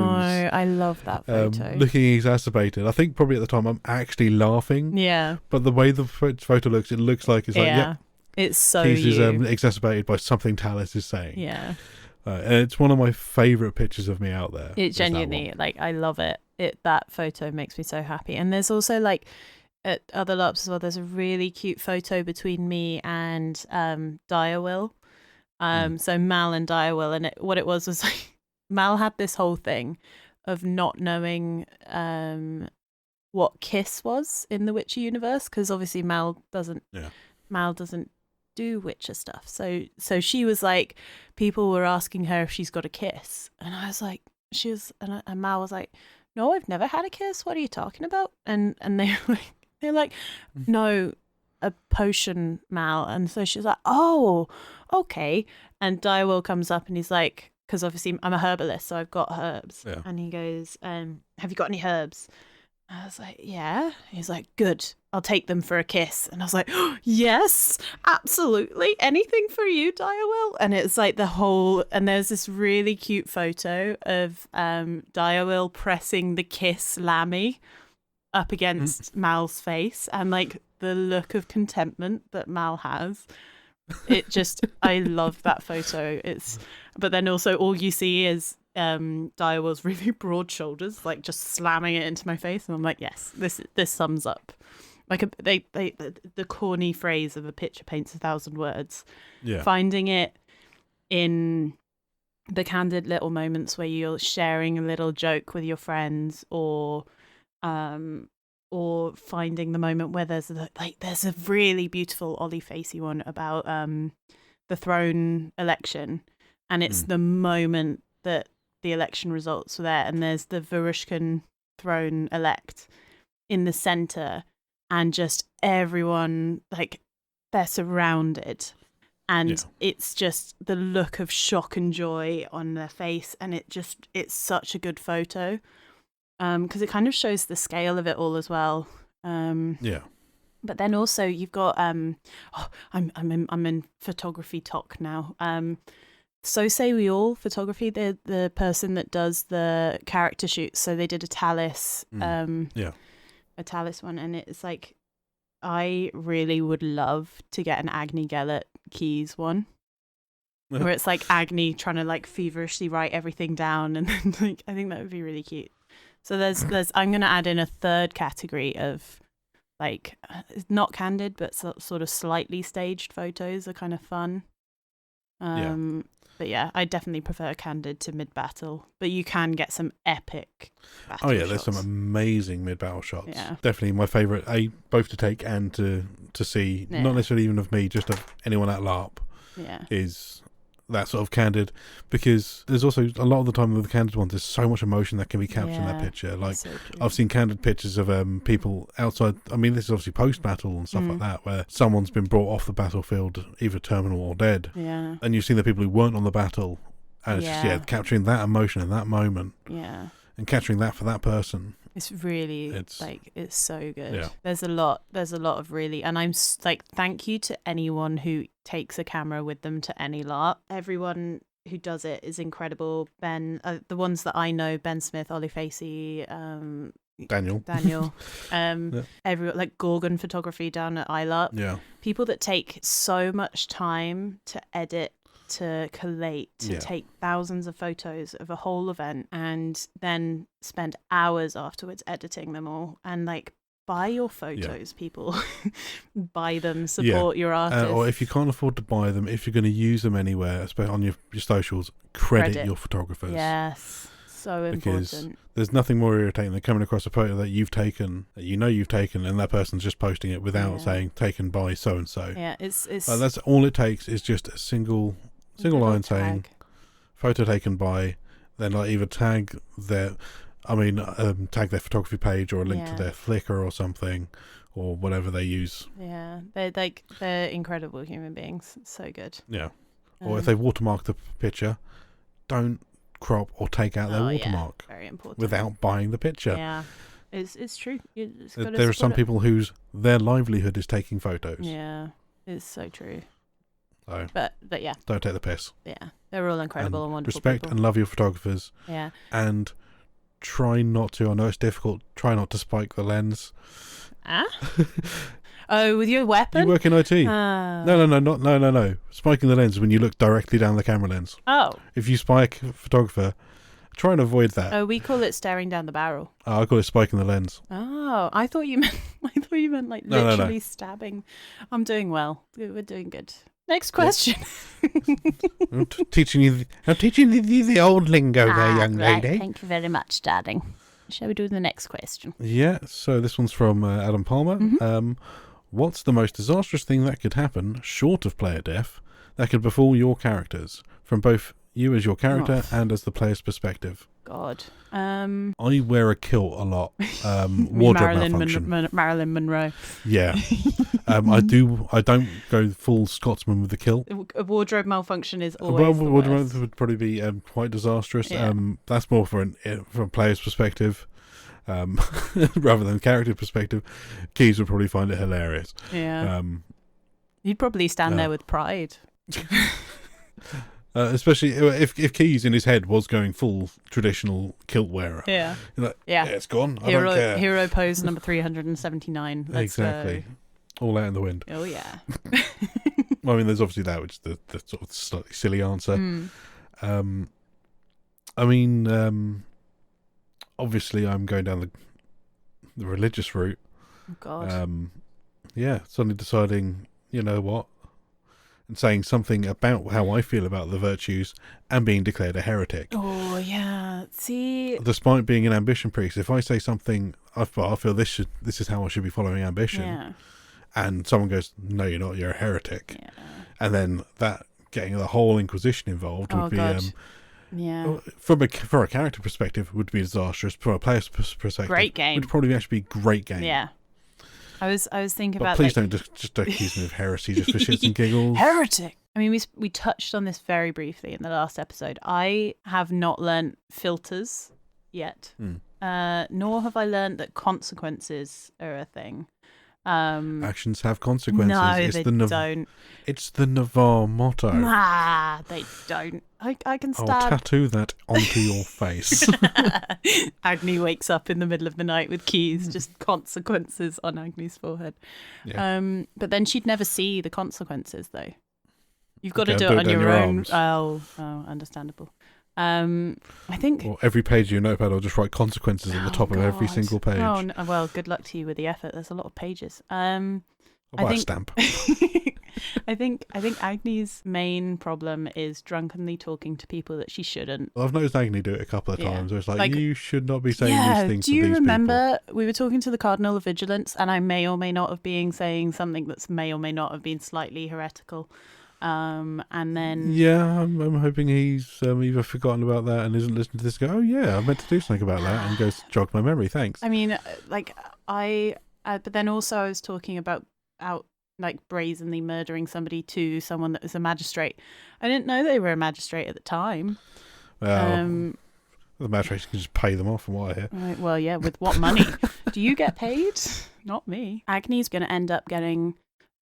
Speaker 1: I love that photo.
Speaker 2: Looking exacerbated. I think probably at the time I'm actually laughing.
Speaker 1: Yeah.
Speaker 2: But the way the photo looks, it looks like it's like, yep,
Speaker 1: it's so
Speaker 2: Keys is exacerbated by something Talis is saying.
Speaker 1: Yeah.
Speaker 2: And it's one of my favourite pictures of me out there.
Speaker 1: It genuinely, like, I love it. That photo makes me so happy. And there's also, like, at other LARPs as well, there's a really cute photo between me and Direwil. So Mal and Direwil, and what it was like, Mal had this whole thing of not knowing what kiss was in the Witcher universe, because obviously Mal doesn't do Witcher stuff. So she was like, people were asking her if she's got a kiss, and I was like, and Mal was like, no, I've never had a kiss. What are you talking about? And they're like, no, a potion, Mal. And so she's like, oh, okay. And Direwil comes up and he's like, because obviously I'm a herbalist, so I've got herbs. Yeah. And he goes, have you got any herbs? I was like, yeah. He's like, good, I'll take them for a kiss. And I was like, oh, yes, absolutely. Anything for you, Direwil. And it's like and there's this really cute photo of Direwil pressing the kiss Lammy up against Mal's face, and like the look of contentment that Mal has. It just, I love that photo. But then also all you see is Direwil's really broad shoulders, like just slamming it into my face, and I'm like, yes, this sums up. Like the corny phrase of a picture paints 1,000 words. Yeah. Finding it in the candid little moments where you're sharing a little joke with your friends, or finding the moment where there's a really beautiful Ollie Facey one about the throne election, and it's the moment that the election results were there, and there's the Varushkan throne elect in the center, and just everyone, like, they're surrounded, and it's just the look of shock and joy on their face, and it's such a good photo. Because it kind of shows the scale of it all as well. But then also you've got I'm in photography talk now. So Say We All Photography, the person that does the character shoots. So they did a Talis, a Talis one, and it's like, I really would love to get an Agni Gellert Keys one. Where it's like Agni trying to like feverishly write everything down, and then like I think that would be really cute. So there's I'm going to add in a third category of like not candid but sort of slightly staged photos are kind of fun. But yeah, I definitely prefer candid to mid-battle, but you can get some epic battle shots.
Speaker 2: There's some amazing mid-battle shots. Yeah. Definitely my favourite, both to take and to see, not necessarily even of me, just of anyone at LARP, is that sort of candid, because there's also a lot of the time with the candid ones there's so much emotion that can be captured in that picture. Like so I've seen candid pictures of people outside, I mean this is obviously post-battle and stuff like that, where someone's been brought off the battlefield either terminal or dead, and you've seen the people who weren't on the battle, and it's just capturing that emotion in that moment, and capturing that for that person.
Speaker 1: It's really it's so good. Yeah. There's a lot of really, and I'm like, thank you to anyone who takes a camera with them to any LARP. Everyone who does it is incredible. Ben, the ones that I know, Ben Smith, Ollie Facey,
Speaker 2: Daniel,
Speaker 1: everyone, like Gorgon Photography down at iLARP. Yeah, people that take so much time to edit, to collate, to take thousands of photos of a whole event, and then spend hours afterwards editing them all. And like, buy your photos, people. Buy them, support your artists.
Speaker 2: Or if you can't afford to buy them, if you're going to use them anywhere, especially on your socials, credit your photographers.
Speaker 1: Yes, so important.
Speaker 2: Because there's nothing more irritating than coming across a photo that you've taken, and that person's just posting it without saying taken by so and so.
Speaker 1: Yeah, it's
Speaker 2: that's all it takes, is just a single line saying photo taken by, then like either tag their photography page, or a link to their Flickr or something, or whatever they use.
Speaker 1: Yeah, they're incredible human beings. So good.
Speaker 2: Yeah. Or if they watermark the picture, don't crop or take out their watermark.
Speaker 1: Yeah. Very important.
Speaker 2: Without buying the picture.
Speaker 1: Yeah, it's true.
Speaker 2: There are some people whose their livelihood is taking photos.
Speaker 1: Yeah, it's so true.
Speaker 2: So,
Speaker 1: but yeah,
Speaker 2: don't take the piss.
Speaker 1: Yeah, they're all incredible and wonderful.
Speaker 2: Respect
Speaker 1: people.
Speaker 2: and love your photographers.
Speaker 1: Yeah,
Speaker 2: and try not to. I know it's difficult. Try not to spike the lens.
Speaker 1: Oh, with your weapon?
Speaker 2: You work in IT. No. Spiking the lens is when you look directly down the camera lens.
Speaker 1: Oh.
Speaker 2: If you spike a photographer, try and avoid that.
Speaker 1: Oh, we call it staring down the barrel.
Speaker 2: Oh, I call it spiking the lens.
Speaker 1: Oh, I thought you meant like literally stabbing. I'm doing well. We're doing good. Next question.
Speaker 2: I'm teaching you the old lingo there, young lady.
Speaker 1: Thank you very much, darling. Shall we do the next question?
Speaker 2: Yeah, so this one's from Adam Palmer. Mm-hmm. What's the most disastrous thing that could happen, short of player death, that could befall your characters, from both you as your character and as the player's perspective?
Speaker 1: God.
Speaker 2: I wear a kilt a lot. Wardrobe malfunction.
Speaker 1: Marilyn Monroe.
Speaker 2: Yeah. I don't go full Scotsman with the kilt.
Speaker 1: A wardrobe malfunction is always the worst.
Speaker 2: Would probably be quite disastrous.
Speaker 1: Yeah.
Speaker 2: That's more from a player's perspective. Rather than character perspective. Keys would probably find it hilarious.
Speaker 1: Yeah. You'd probably stand there with pride.
Speaker 2: Especially if Keys in his head was going full traditional kilt wearer.
Speaker 1: Yeah.
Speaker 2: Like, yeah, it's gone. I don't care.
Speaker 1: Hero pose number 379.
Speaker 2: Exactly. All out in the wind.
Speaker 1: Oh, yeah.
Speaker 2: Well, I mean, there's obviously that, which is the sort of slightly silly answer. I mean, obviously I'm going down the religious route.
Speaker 1: Oh, God.
Speaker 2: Yeah, suddenly deciding, you know what, and saying something about how I feel about the virtues and being declared a heretic.
Speaker 1: Oh, yeah. See...
Speaker 2: Despite being an ambition priest, if I say something, I feel this is how I should be following ambition, and someone goes, no, you're not, you're a heretic. Yeah. And then that, getting the whole Inquisition involved would be... For a character perspective, would be disastrous. From a player's perspective,
Speaker 1: great game.
Speaker 2: Would probably actually be a great game.
Speaker 1: Yeah. I was thinking about.
Speaker 2: Please don't just accuse me of heresy just for shits and giggles.
Speaker 1: Heretic. I mean, we touched on this very briefly in the last episode. I have not learnt filters yet, nor have I learnt that consequences are a thing.
Speaker 2: Actions have consequences.
Speaker 1: No, they don't.
Speaker 2: It's the Navarre motto.
Speaker 1: Nah, they don't. I can stab.
Speaker 2: I'll tattoo that onto your face.
Speaker 1: Agni wakes up in the middle of the night with keys, just consequences on Agni's forehead. Yeah. But then she'd never see the consequences, though. You've got to do it on your own. Oh, understandable. I think.
Speaker 2: Well, every page of your notepad, I'll just write consequences at the top of every single page.
Speaker 1: Oh, no, well, good luck to you with the effort. There's a lot of pages.
Speaker 2: I'll buy a stamp.
Speaker 1: I think Agni's main problem is drunkenly talking to people that she shouldn't.
Speaker 2: Well, I've noticed Agni do it a couple of times. Where it's like, you should not be saying these things to these people.
Speaker 1: Do you remember we were talking to the Cardinal of Vigilance, and I may or may not have been saying something that's may or may not have been slightly heretical. And then
Speaker 2: I'm hoping he's either forgotten about that and isn't listening to this. Go, oh yeah, I meant to do something about that, and goes jog my memory. Thanks.
Speaker 1: I mean, but then also I was talking about brazenly murdering somebody to someone that was a magistrate. I didn't know they were a magistrate at the time.
Speaker 2: The magistrate can just pay them off, from what I hear.
Speaker 1: Right, well, yeah, with what money? Do you get paid? Not me. Agni's going to end up getting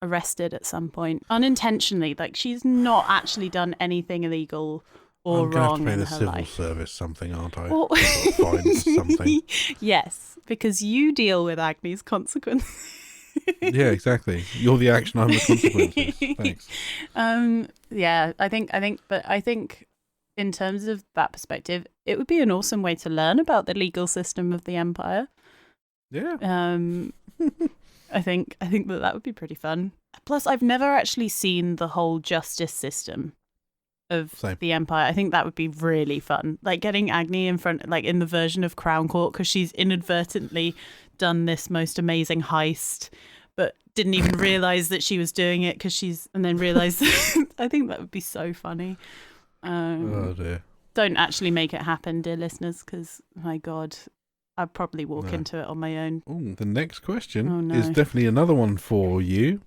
Speaker 1: arrested at some point unintentionally. Like, she's not actually done anything illegal or wrong in her life. I'm going to pay the civil
Speaker 2: service something, aren't I? Find something.
Speaker 1: Yes, because you deal with Agni's consequences.
Speaker 2: Yeah, exactly. You're the action, I'm the consequences. Thanks.
Speaker 1: I think in terms of that perspective, it would be an awesome way to learn about the legal system of the Empire.
Speaker 2: Yeah.
Speaker 1: I think that would be pretty fun. Plus, I've never actually seen the whole justice system of the Empire. I think that would be really fun. Like getting Agni in front, like in the version of Crown Court, because she's inadvertently done this most amazing heist, but didn't even realize that she was doing it and then realized. I think that would be so funny.
Speaker 2: Oh dear.
Speaker 1: Don't actually make it happen, dear listeners, because my God, I'd probably walk into it on my own.
Speaker 2: Ooh, the next question
Speaker 1: Oh, no.
Speaker 2: is definitely another one for you.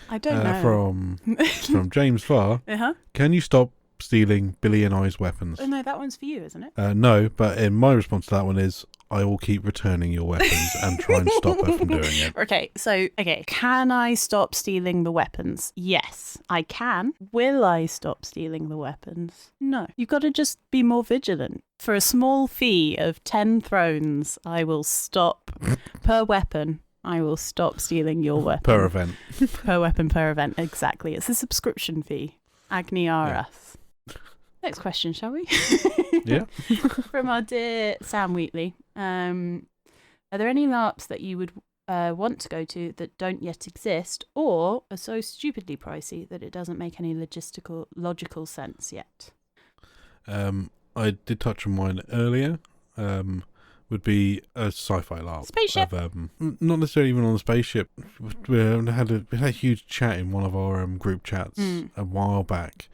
Speaker 1: I don't know.
Speaker 2: From James Farr.
Speaker 1: Uh-huh.
Speaker 2: Can you stop stealing Billy and I's weapons?
Speaker 1: Oh, no, that one's for you, isn't it?
Speaker 2: No, but in my response to that one is, I will keep returning your weapons and try and stop her from doing it.
Speaker 1: Okay, can I stop stealing the weapons? Yes, I can. Will I stop stealing the weapons? No. You've got to just be more vigilant. For a small fee of 10 thrones, I will stop per weapon. I will stop stealing your weapon.
Speaker 2: Per event.
Speaker 1: Per weapon, per event, exactly. It's a subscription fee. Agni Aras. Yeah. Next question, shall we?
Speaker 2: Yeah.
Speaker 1: From our dear Sam Wheatley. Are there any LARPs that you would want to go to that don't yet exist or are so stupidly pricey that it doesn't make any logical sense yet?
Speaker 2: I did touch on mine earlier. Would be a sci-fi LARP.
Speaker 1: Spaceship?
Speaker 2: Not necessarily even on the spaceship. We had a huge chat in one of our group chats a while back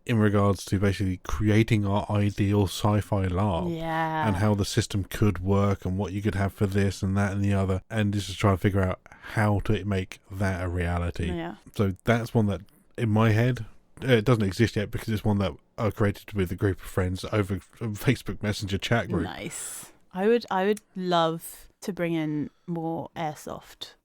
Speaker 2: in regards to basically creating our ideal sci-fi LARP.
Speaker 1: Yeah.
Speaker 2: And how the system could work and what you could have for this and that and the other. And just to try and figure out how to make that a reality.
Speaker 1: Yeah.
Speaker 2: So that's one that, in my head, it doesn't exist yet because it's one that I created with a group of friends over a Facebook Messenger chat group.
Speaker 1: Nice. I would love to bring in more airsoft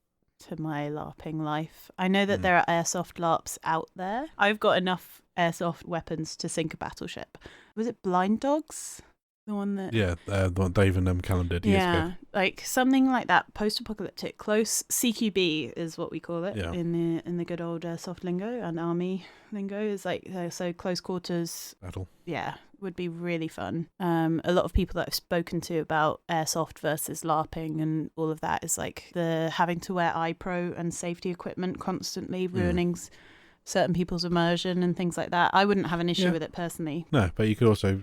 Speaker 1: to my LARPing life. I know that there are airsoft LARPs out there. I've got enough airsoft weapons to sink a battleship. Was it Blind Dogs? The one that...
Speaker 2: Yeah, the one Dave and Callum did years ago.
Speaker 1: Like something like that, post-apocalyptic, close CQB is what we call it in the good old soft lingo and army lingo. Is like so close quarters
Speaker 2: battle. Yeah,
Speaker 1: would be really fun. A lot of people that I've spoken to about airsoft versus LARPing and all of that is like the having to wear iPro and safety equipment constantly ruining certain people's immersion and things like that. I wouldn't have an issue with it personally.
Speaker 2: No, but you could also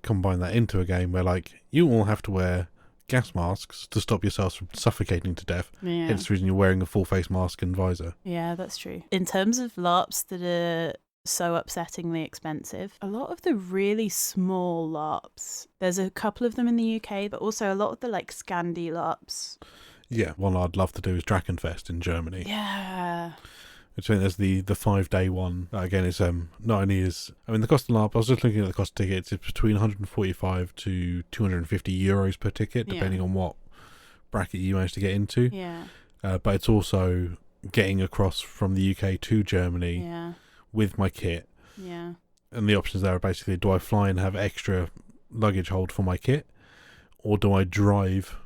Speaker 2: combine that into a game where like you all have to wear gas masks to stop yourselves from suffocating to death.
Speaker 1: Yeah.
Speaker 2: Hence the reason you're wearing a full face mask and visor.
Speaker 1: Yeah, that's true. In terms of LARPs that are so upsettingly expensive, a lot of the really small LARPs, there's a couple of them in the UK, but also a lot of the like Scandi LARPs.
Speaker 2: Yeah, one I'd love to do is Drakenfest in Germany.
Speaker 1: Yeah.
Speaker 2: Which I think there's the 5-day one. Again, it's not only is... I mean, the cost of LARP, I was just looking at the cost of tickets, it's between 145 to 250 euros per ticket, depending on what bracket you manage to get into.
Speaker 1: Yeah.
Speaker 2: But it's also getting across from the UK to Germany with my kit.
Speaker 1: Yeah.
Speaker 2: And the options there are basically, do I fly and have extra luggage hold for my kit? Or do I drive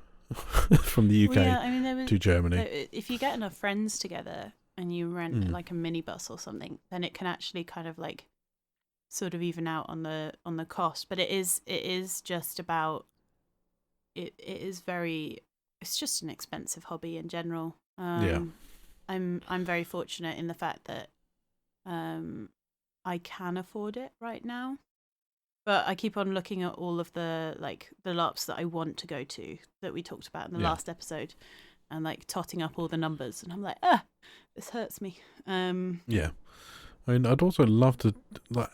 Speaker 2: from the UK to Germany?
Speaker 1: If you get enough friends together... and you rent like a minibus or something, then it can actually kind of like sort of even out on the cost. But it is just about it's just an expensive hobby in general. I'm very fortunate in the fact that I can afford it right now. But I keep on looking at all of the LARPs that I want to go to that we talked about in the last episode. And like totting up all the numbers, and I'm like, this hurts me.
Speaker 2: Yeah, I mean, I'd also love to like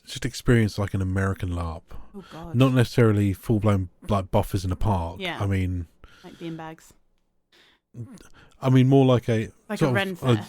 Speaker 2: just experience like an American LARP.
Speaker 1: Oh God!
Speaker 2: Not necessarily full blown like buffers in a park.
Speaker 1: Yeah.
Speaker 2: I mean,
Speaker 1: like beanbags.
Speaker 2: I mean, more like a
Speaker 1: Ren Fair.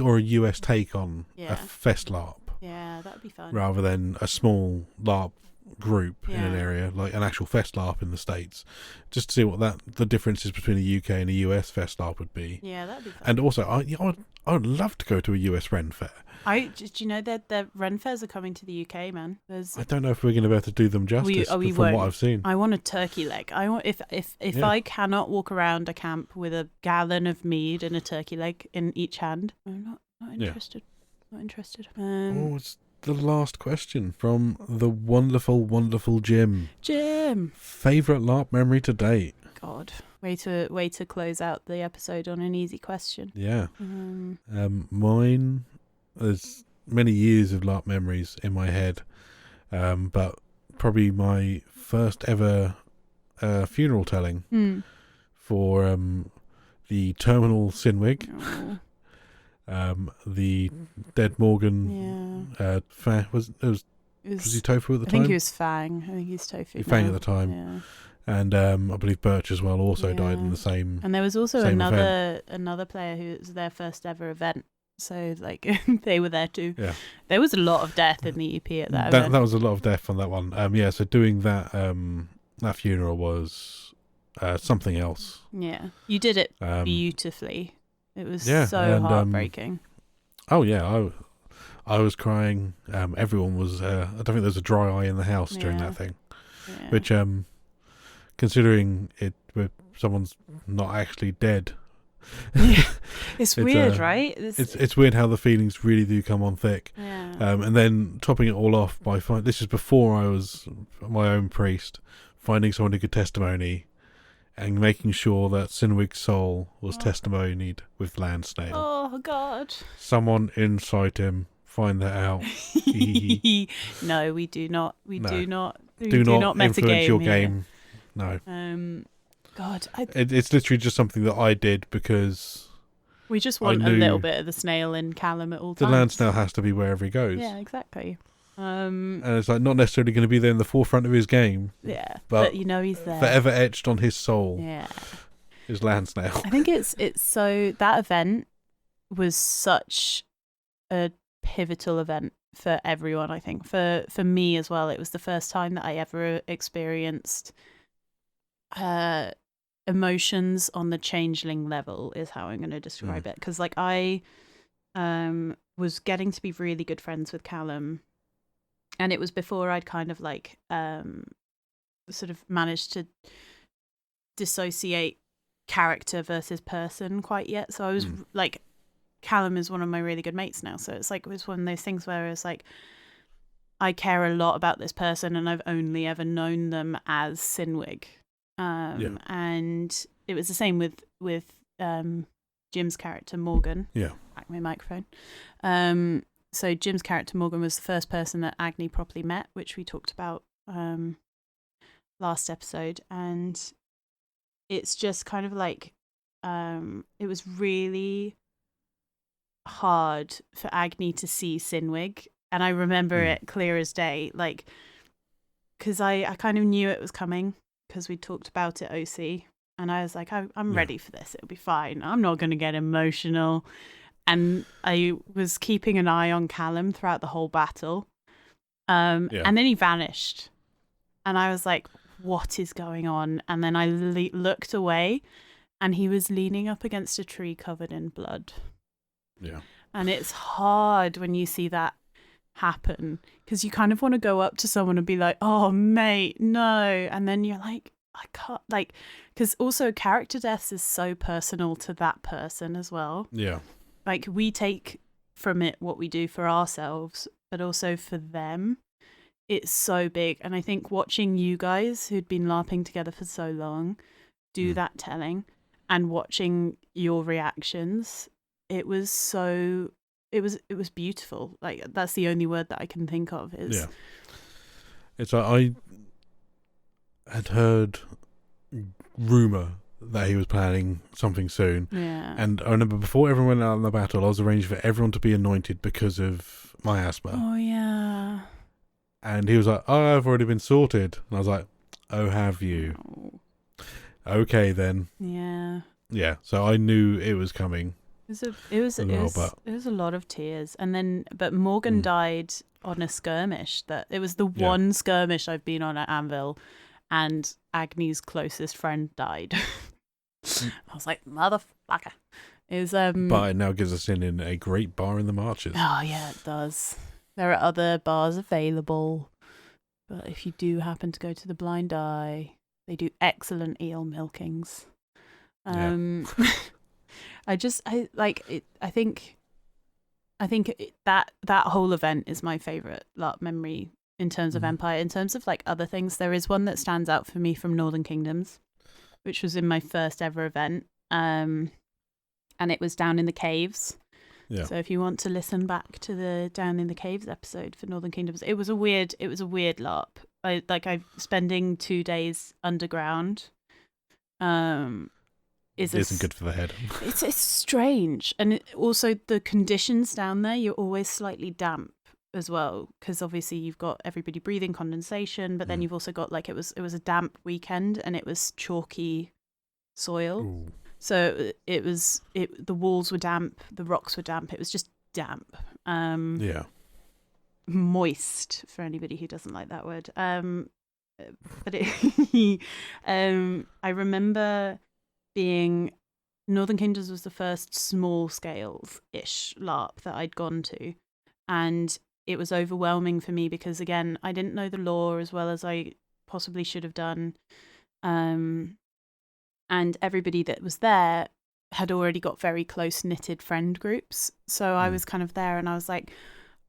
Speaker 2: Or a US take on a fest LARP.
Speaker 1: Yeah, that'd be fun.
Speaker 2: Rather than a small LARP group in an area, like an actual fest LARP in the States, just to see what the differences between a UK and a US fest LARP would be.
Speaker 1: Yeah, that'd be fun.
Speaker 2: And also, I would love to go to a US Ren Fair.
Speaker 1: Do you know that the Ren Fairs are coming to the UK, man?
Speaker 2: I don't know if we're going to be able to do them justice from what I've seen.
Speaker 1: I want a turkey leg. I want if I cannot walk around a camp with a gallon of mead and a turkey leg in each hand, I'm not interested. Not interested.
Speaker 2: It's the last question from the wonderful, wonderful Jim.
Speaker 1: Jim,
Speaker 2: favorite LARP memory to date?
Speaker 1: God, way to close out the episode on an easy question.
Speaker 2: Yeah. Mine. There's many years of LARP memories in my head, but probably my first ever funeral telling for the Terminal Sinwig.
Speaker 1: Oh.
Speaker 2: The Dead Morgan. Was he Tofu at the time?
Speaker 1: I think he was Fang. I think he's Tofu.
Speaker 2: Fang at the time. And I believe Birch as well also died in the same.
Speaker 1: And there was also
Speaker 2: same
Speaker 1: another player who was their first ever event. So like they were there too.
Speaker 2: Yeah.
Speaker 1: There was a lot of death in the EP at that event.
Speaker 2: That was a lot of death on that one. So doing that that funeral was something else.
Speaker 1: Yeah. You did it beautifully. It was so heartbreaking.
Speaker 2: Oh yeah, I was crying. Everyone was. I don't think there was a dry eye in the house during that thing. Yeah. Which, considering someone's not actually dead,
Speaker 1: it's weird, right?
Speaker 2: It's weird how the feelings really do come on thick.
Speaker 1: Yeah.
Speaker 2: And then topping it all off by this is before I was my own priest, finding someone who could testimony. And making sure that Sinwig's soul was testimonied with land snail.
Speaker 1: Oh God!
Speaker 2: Someone inside him find that out.
Speaker 1: No, we do not. We do not
Speaker 2: influence your game. No.
Speaker 1: God,
Speaker 2: it's literally just something that I did because
Speaker 1: we just want a little bit of the snail in Callum at all times.
Speaker 2: The land snail has to be wherever he goes.
Speaker 1: Yeah, exactly.
Speaker 2: And it's like not necessarily going to be there in the forefront of his game.
Speaker 1: Yeah, but you know he's there.
Speaker 2: Forever etched on his soul.
Speaker 1: Yeah,
Speaker 2: is land snail.
Speaker 1: I think it's so that event was such a pivotal event for everyone. I think for me as well. It was the first time that I ever experienced emotions on the changeling level. Is how I'm going to describe it. Because like I was getting to be really good friends with Callum. And it was before I'd kind of like sort of managed to dissociate character versus person quite yet. So I was like, Callum is one of my really good mates now. So it's like, it was one of those things where it's like, I care a lot about this person and I've only ever known them as Sinwig. And it was the same with Jim's character, Morgan.
Speaker 2: Yeah.
Speaker 1: Back my microphone. So Jim's character, Morgan, was the first person that Agni properly met, which we talked about last episode. And it's just kind of like, it was really hard for Agni to see Sinwig. And I remember it clear as day, like, because I kind of knew it was coming because we talked about it OC. And I was like, I'm ready for this. It'll be fine. I'm not going to get emotional. And I was keeping an eye on Callum throughout the whole battle. And then he vanished. And I was like, what is going on? And then I looked away and he was leaning up against a tree covered in blood.
Speaker 2: Yeah.
Speaker 1: And it's hard when you see that happen because you kind of want to go up to someone and be like, oh, mate, no. And then you're like, I can't, like, because also character deaths is so personal to that person as well.
Speaker 2: Yeah.
Speaker 1: Like, we take from it what we do for ourselves, but also for them. It's so big. And I think watching you guys, who'd been LARPing together for so long, do that telling and watching your reactions, it was beautiful. Like, that's the only word that I can think of.
Speaker 2: It's like I had heard rumour that he was planning something soon.
Speaker 1: Yeah.
Speaker 2: And I remember before everyone went out in the battle, I was arranging for everyone to be anointed because of my asthma.
Speaker 1: Oh, yeah.
Speaker 2: And he was like, oh, I've already been sorted. And I was like, oh, have you?
Speaker 1: Oh.
Speaker 2: Okay, then.
Speaker 1: Yeah.
Speaker 2: Yeah, so I knew it was coming.
Speaker 1: It was a lot of tears. And then, but Morgan died on a skirmish. It was the one skirmish I've been on at Anvil. And Agni's closest friend died. I was like, motherfucker.
Speaker 2: But it now gives us in a great bar in the Marches.
Speaker 1: Oh, yeah, it does. There are other bars available. But if you do happen to go to the Blind Eye, they do excellent eel milkings. I think that whole event is my favourite LARP memory in terms of Empire. In terms of like other things, there is one that stands out for me from Northern Kingdoms, which was in my first ever event. And it was down in the caves. Yeah. So if you want to listen back to the Down in the Caves episode for Northern Kingdoms, it was a weird LARP. I'm spending 2 days underground.
Speaker 2: Isn't good for the head.
Speaker 1: It's strange, and also the conditions down there. You're always slightly damp, as well, because obviously you've got everybody breathing condensation, but then you've also got like it was a damp weekend and it was chalky soil.
Speaker 2: Ooh.
Speaker 1: So the walls were damp, the rocks were damp, it was just damp. Moist, for anybody who doesn't like that word. But I remember being Northern Kingdoms was the first small scale-ish LARP that I'd gone to, and it was overwhelming for me because, again, I didn't know the lore as well as I possibly should have done. And everybody that was there had already got very close-knitted friend groups. So I was kind of there and I was like,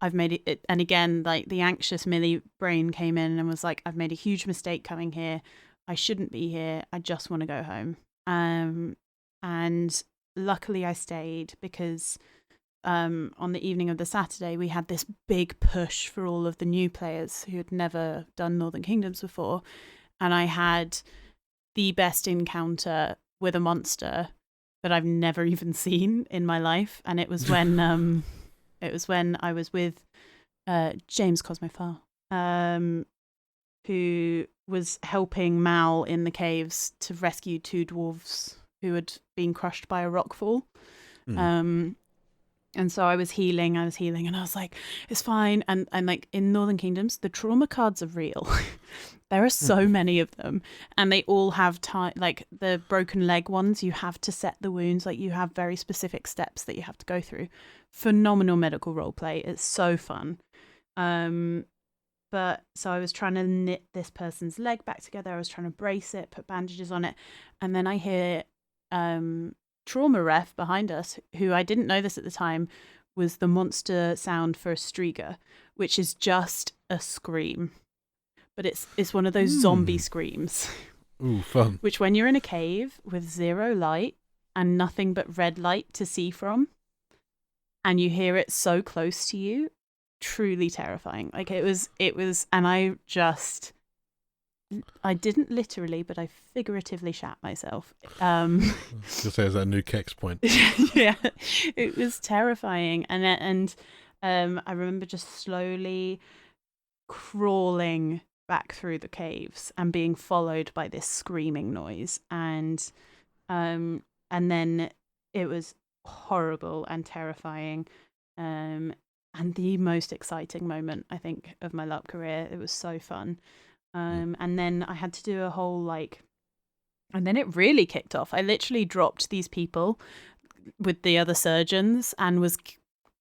Speaker 1: I've made it. And again, like the anxious Millie brain came in and was like, I've made a huge mistake coming here. I shouldn't be here. I just want to go home. And luckily I stayed because on the evening of the Saturday, we had this big push for all of the new players who had never done Northern Kingdoms before. And I had the best encounter with a monster that I've never even seen in my life. And it was when I was with James Cosmophile, who was helping Mal in the caves to rescue two dwarves who had been crushed by a rockfall. And so I was healing and I was like, it's fine. And like in Northern Kingdoms, the trauma cards are real. There are so many of them, and they all have like the broken leg ones, you have to set the wounds, like you have very specific steps that you have to go through. Phenomenal medical role play. It's so fun. But so I was trying to knit this person's leg back together. I was trying to brace it, put bandages on it. And then I hear trauma ref behind us, who I didn't know this at the time, was the monster sound for a Striga, which is just a scream. But it's one of those zombie screams.
Speaker 2: Ooh, fun.
Speaker 1: Which when you're in a cave with zero light and nothing but red light to see from, and you hear it so close to you, truly terrifying. Like it was, and I didn't literally, but I figuratively shat myself.
Speaker 2: Just say, is that a new Kex point?
Speaker 1: Yeah, it was terrifying, and I remember just slowly crawling back through the caves and being followed by this screaming noise, and then it was horrible and terrifying, and the most exciting moment I think of my LARP career. It was so fun. And then I had to do a whole and then it really kicked off. I literally dropped these people with the other surgeons and was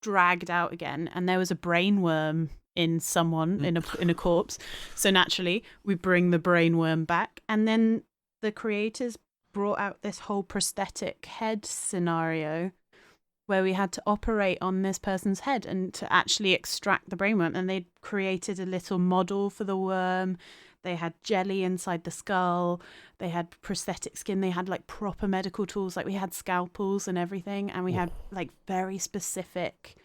Speaker 1: dragged out again. And there was a brain worm in someone, in a corpse. So naturally, we bring the brain worm back. And then the creators brought out this whole prosthetic head scenario where we had to operate on this person's head and to actually extract the brain worm. And they created a little model for the worm. They had jelly inside the skull. They had prosthetic skin. They had like proper medical tools. Like we had scalpels and everything. And we had like very specific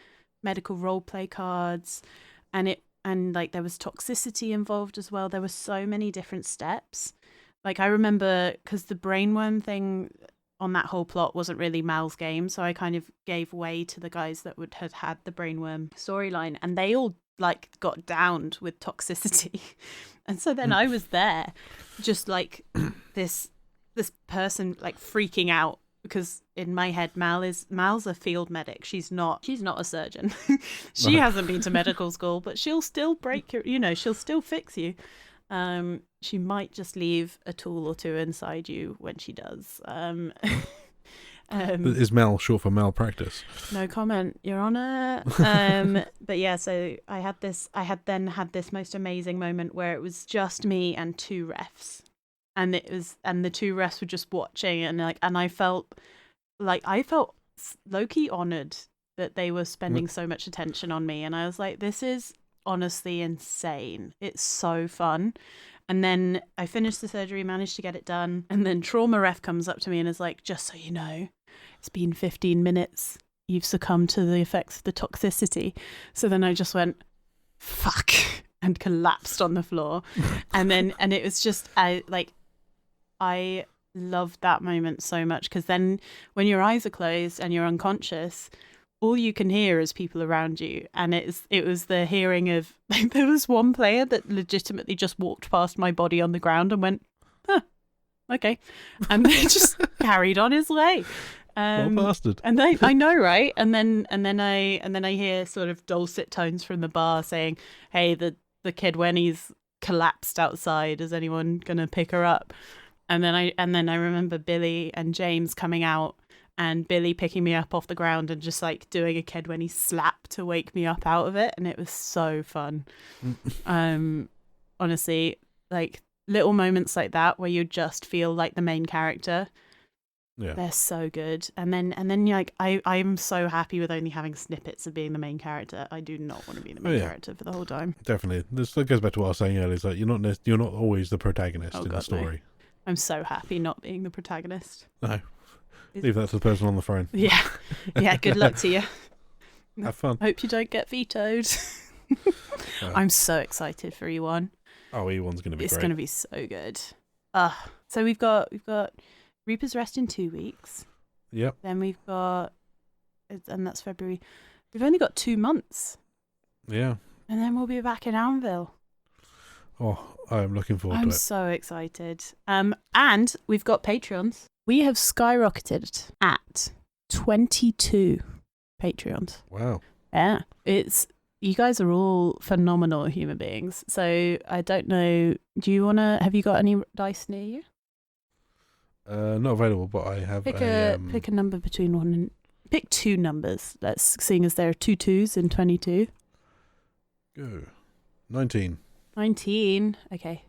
Speaker 1: medical role play cards. And like there was toxicity involved as well. There were so many different steps. Like I remember, because the brainworm thing on that whole plot wasn't really Mal's game, so I kind of gave way to the guys that had had the brainworm storyline, and they all like got downed with toxicity. And so then I was there just like this person like freaking out, because in my head Mal's a field medic. She's not a surgeon. She hasn't been to medical school, but she'll still break your, she'll still fix you. She might just leave a tool or two inside you when she does.
Speaker 2: Is Mal short for malpractice?
Speaker 1: No comment, Your Honour. But yeah, so I had had this most amazing moment where it was just me and two refs, and the two refs were just watching, and I felt low-key honoured that they were spending so much attention on me, and I was like, this is honestly insane. It's so fun. And then I finished the surgery, managed to get it done, and then trauma ref comes up to me and is like, just so you know, it's been 15 minutes. You've succumbed to the effects of the toxicity. So then I just went, fuck, and collapsed on the floor. And it was just, I loved that moment so much, because then when your eyes are closed and you're unconscious, all you can hear is people around you, and it was the hearing of there was one player that legitimately just walked past my body on the ground and went, huh, okay, and then just carried on his way.
Speaker 2: What a bastard.
Speaker 1: And I know, right? And then I hear sort of dulcet tones from the bar saying, hey, the kid Wenny's collapsed outside, is anyone gonna pick her up? And then I remember Billy and James coming out, and Billy picking me up off the ground and just like doing a kid when he slapped to wake me up out of it, and it was so fun. Honestly, like little moments like that where you just feel like the main character. Yeah, they're so good. And then you're like, I'm so happy with only having snippets of being the main character. I do not want to be the main character for the whole time.
Speaker 2: Definitely, this goes back to what I was saying earlier. Is that you're not always the protagonist in the story. No.
Speaker 1: I'm so happy not being the protagonist.
Speaker 2: No. Leave that to the person on the throne.
Speaker 1: Yeah. Good luck to you.
Speaker 2: Have fun.
Speaker 1: Hope you don't get vetoed. I'm so excited for E1.
Speaker 2: Oh, E1's going to be great.
Speaker 1: It's going to be so good. So we've got Reaper's Rest in 2 weeks.
Speaker 2: Yep.
Speaker 1: Then we've got, and that's February. We've only got 2 months.
Speaker 2: Yeah.
Speaker 1: And then we'll be back in Anvil.
Speaker 2: Oh, I'm looking forward to it.
Speaker 1: I'm so excited. And we've got Patreons. We have skyrocketed at 22 Patreons.
Speaker 2: Wow.
Speaker 1: Yeah. You guys are all phenomenal human beings. So I don't know, have you got any dice near you?
Speaker 2: Not available, but I have
Speaker 1: pick a number between 1 and... Pick 2 numbers. Seeing as there are 2 2s in 22.
Speaker 2: Go. 19.
Speaker 1: 19. Okay.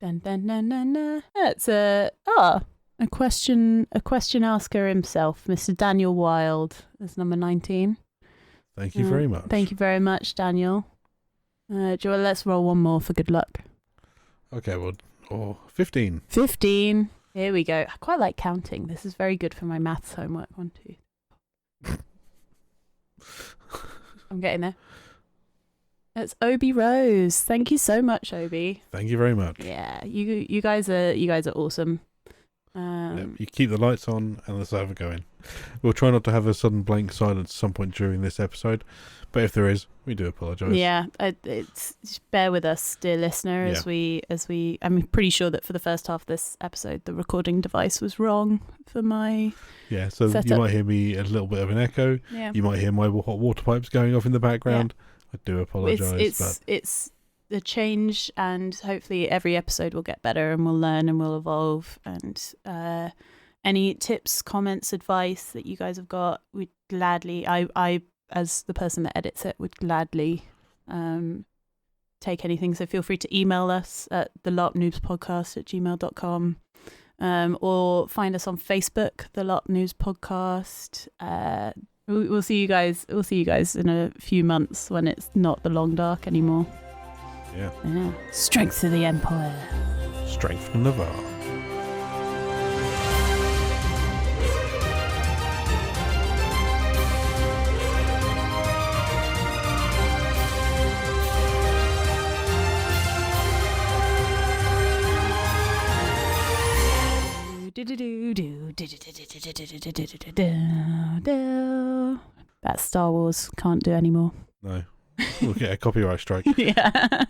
Speaker 1: Dun, dun, dun, dun, dun. That's a question asker himself, Mr. Daniel Wild, is number 19.
Speaker 2: Thank you very much.
Speaker 1: Thank you very much, Daniel. Joel, let's roll one more for good luck.
Speaker 2: Okay, well, 15.
Speaker 1: 15. Here we go. I quite like counting. This is very good for my maths homework. 1, 2. I'm getting there. It's Obi Rose. Thank you so much, Obi.
Speaker 2: Thank you very much.
Speaker 1: Yeah, you guys are awesome.
Speaker 2: You keep the lights on and the server going. We'll try not to have a sudden blank silence at some point during this episode, but if there is, we do apologise.
Speaker 1: Yeah, just bear with us, dear listener, as we. I'm pretty sure that for the first half of this episode, the recording device was wrong for my.
Speaker 2: Yeah, so setup. You might hear me a little bit of an echo. Yeah. You might hear my hot water pipes going off in the background. Yeah. I do apologise.
Speaker 1: It's the change, and hopefully every episode will get better, and we'll learn and we'll evolve. And any tips, comments, advice that you guys have got, we'd gladly. I as the person that edits it, would gladly take anything. So feel free to email us at thelarpnoobspodcast@gmail.com, or find us on Facebook, The LARP News Podcast. We'll see you guys. We'll see you guys in a few months when it's not the long dark anymore. Yeah. Strength of the Empire.
Speaker 2: Strength from Navarre.
Speaker 1: That Star Wars can't do anymore.
Speaker 2: No. We'll get a copyright strike.
Speaker 1: Yeah.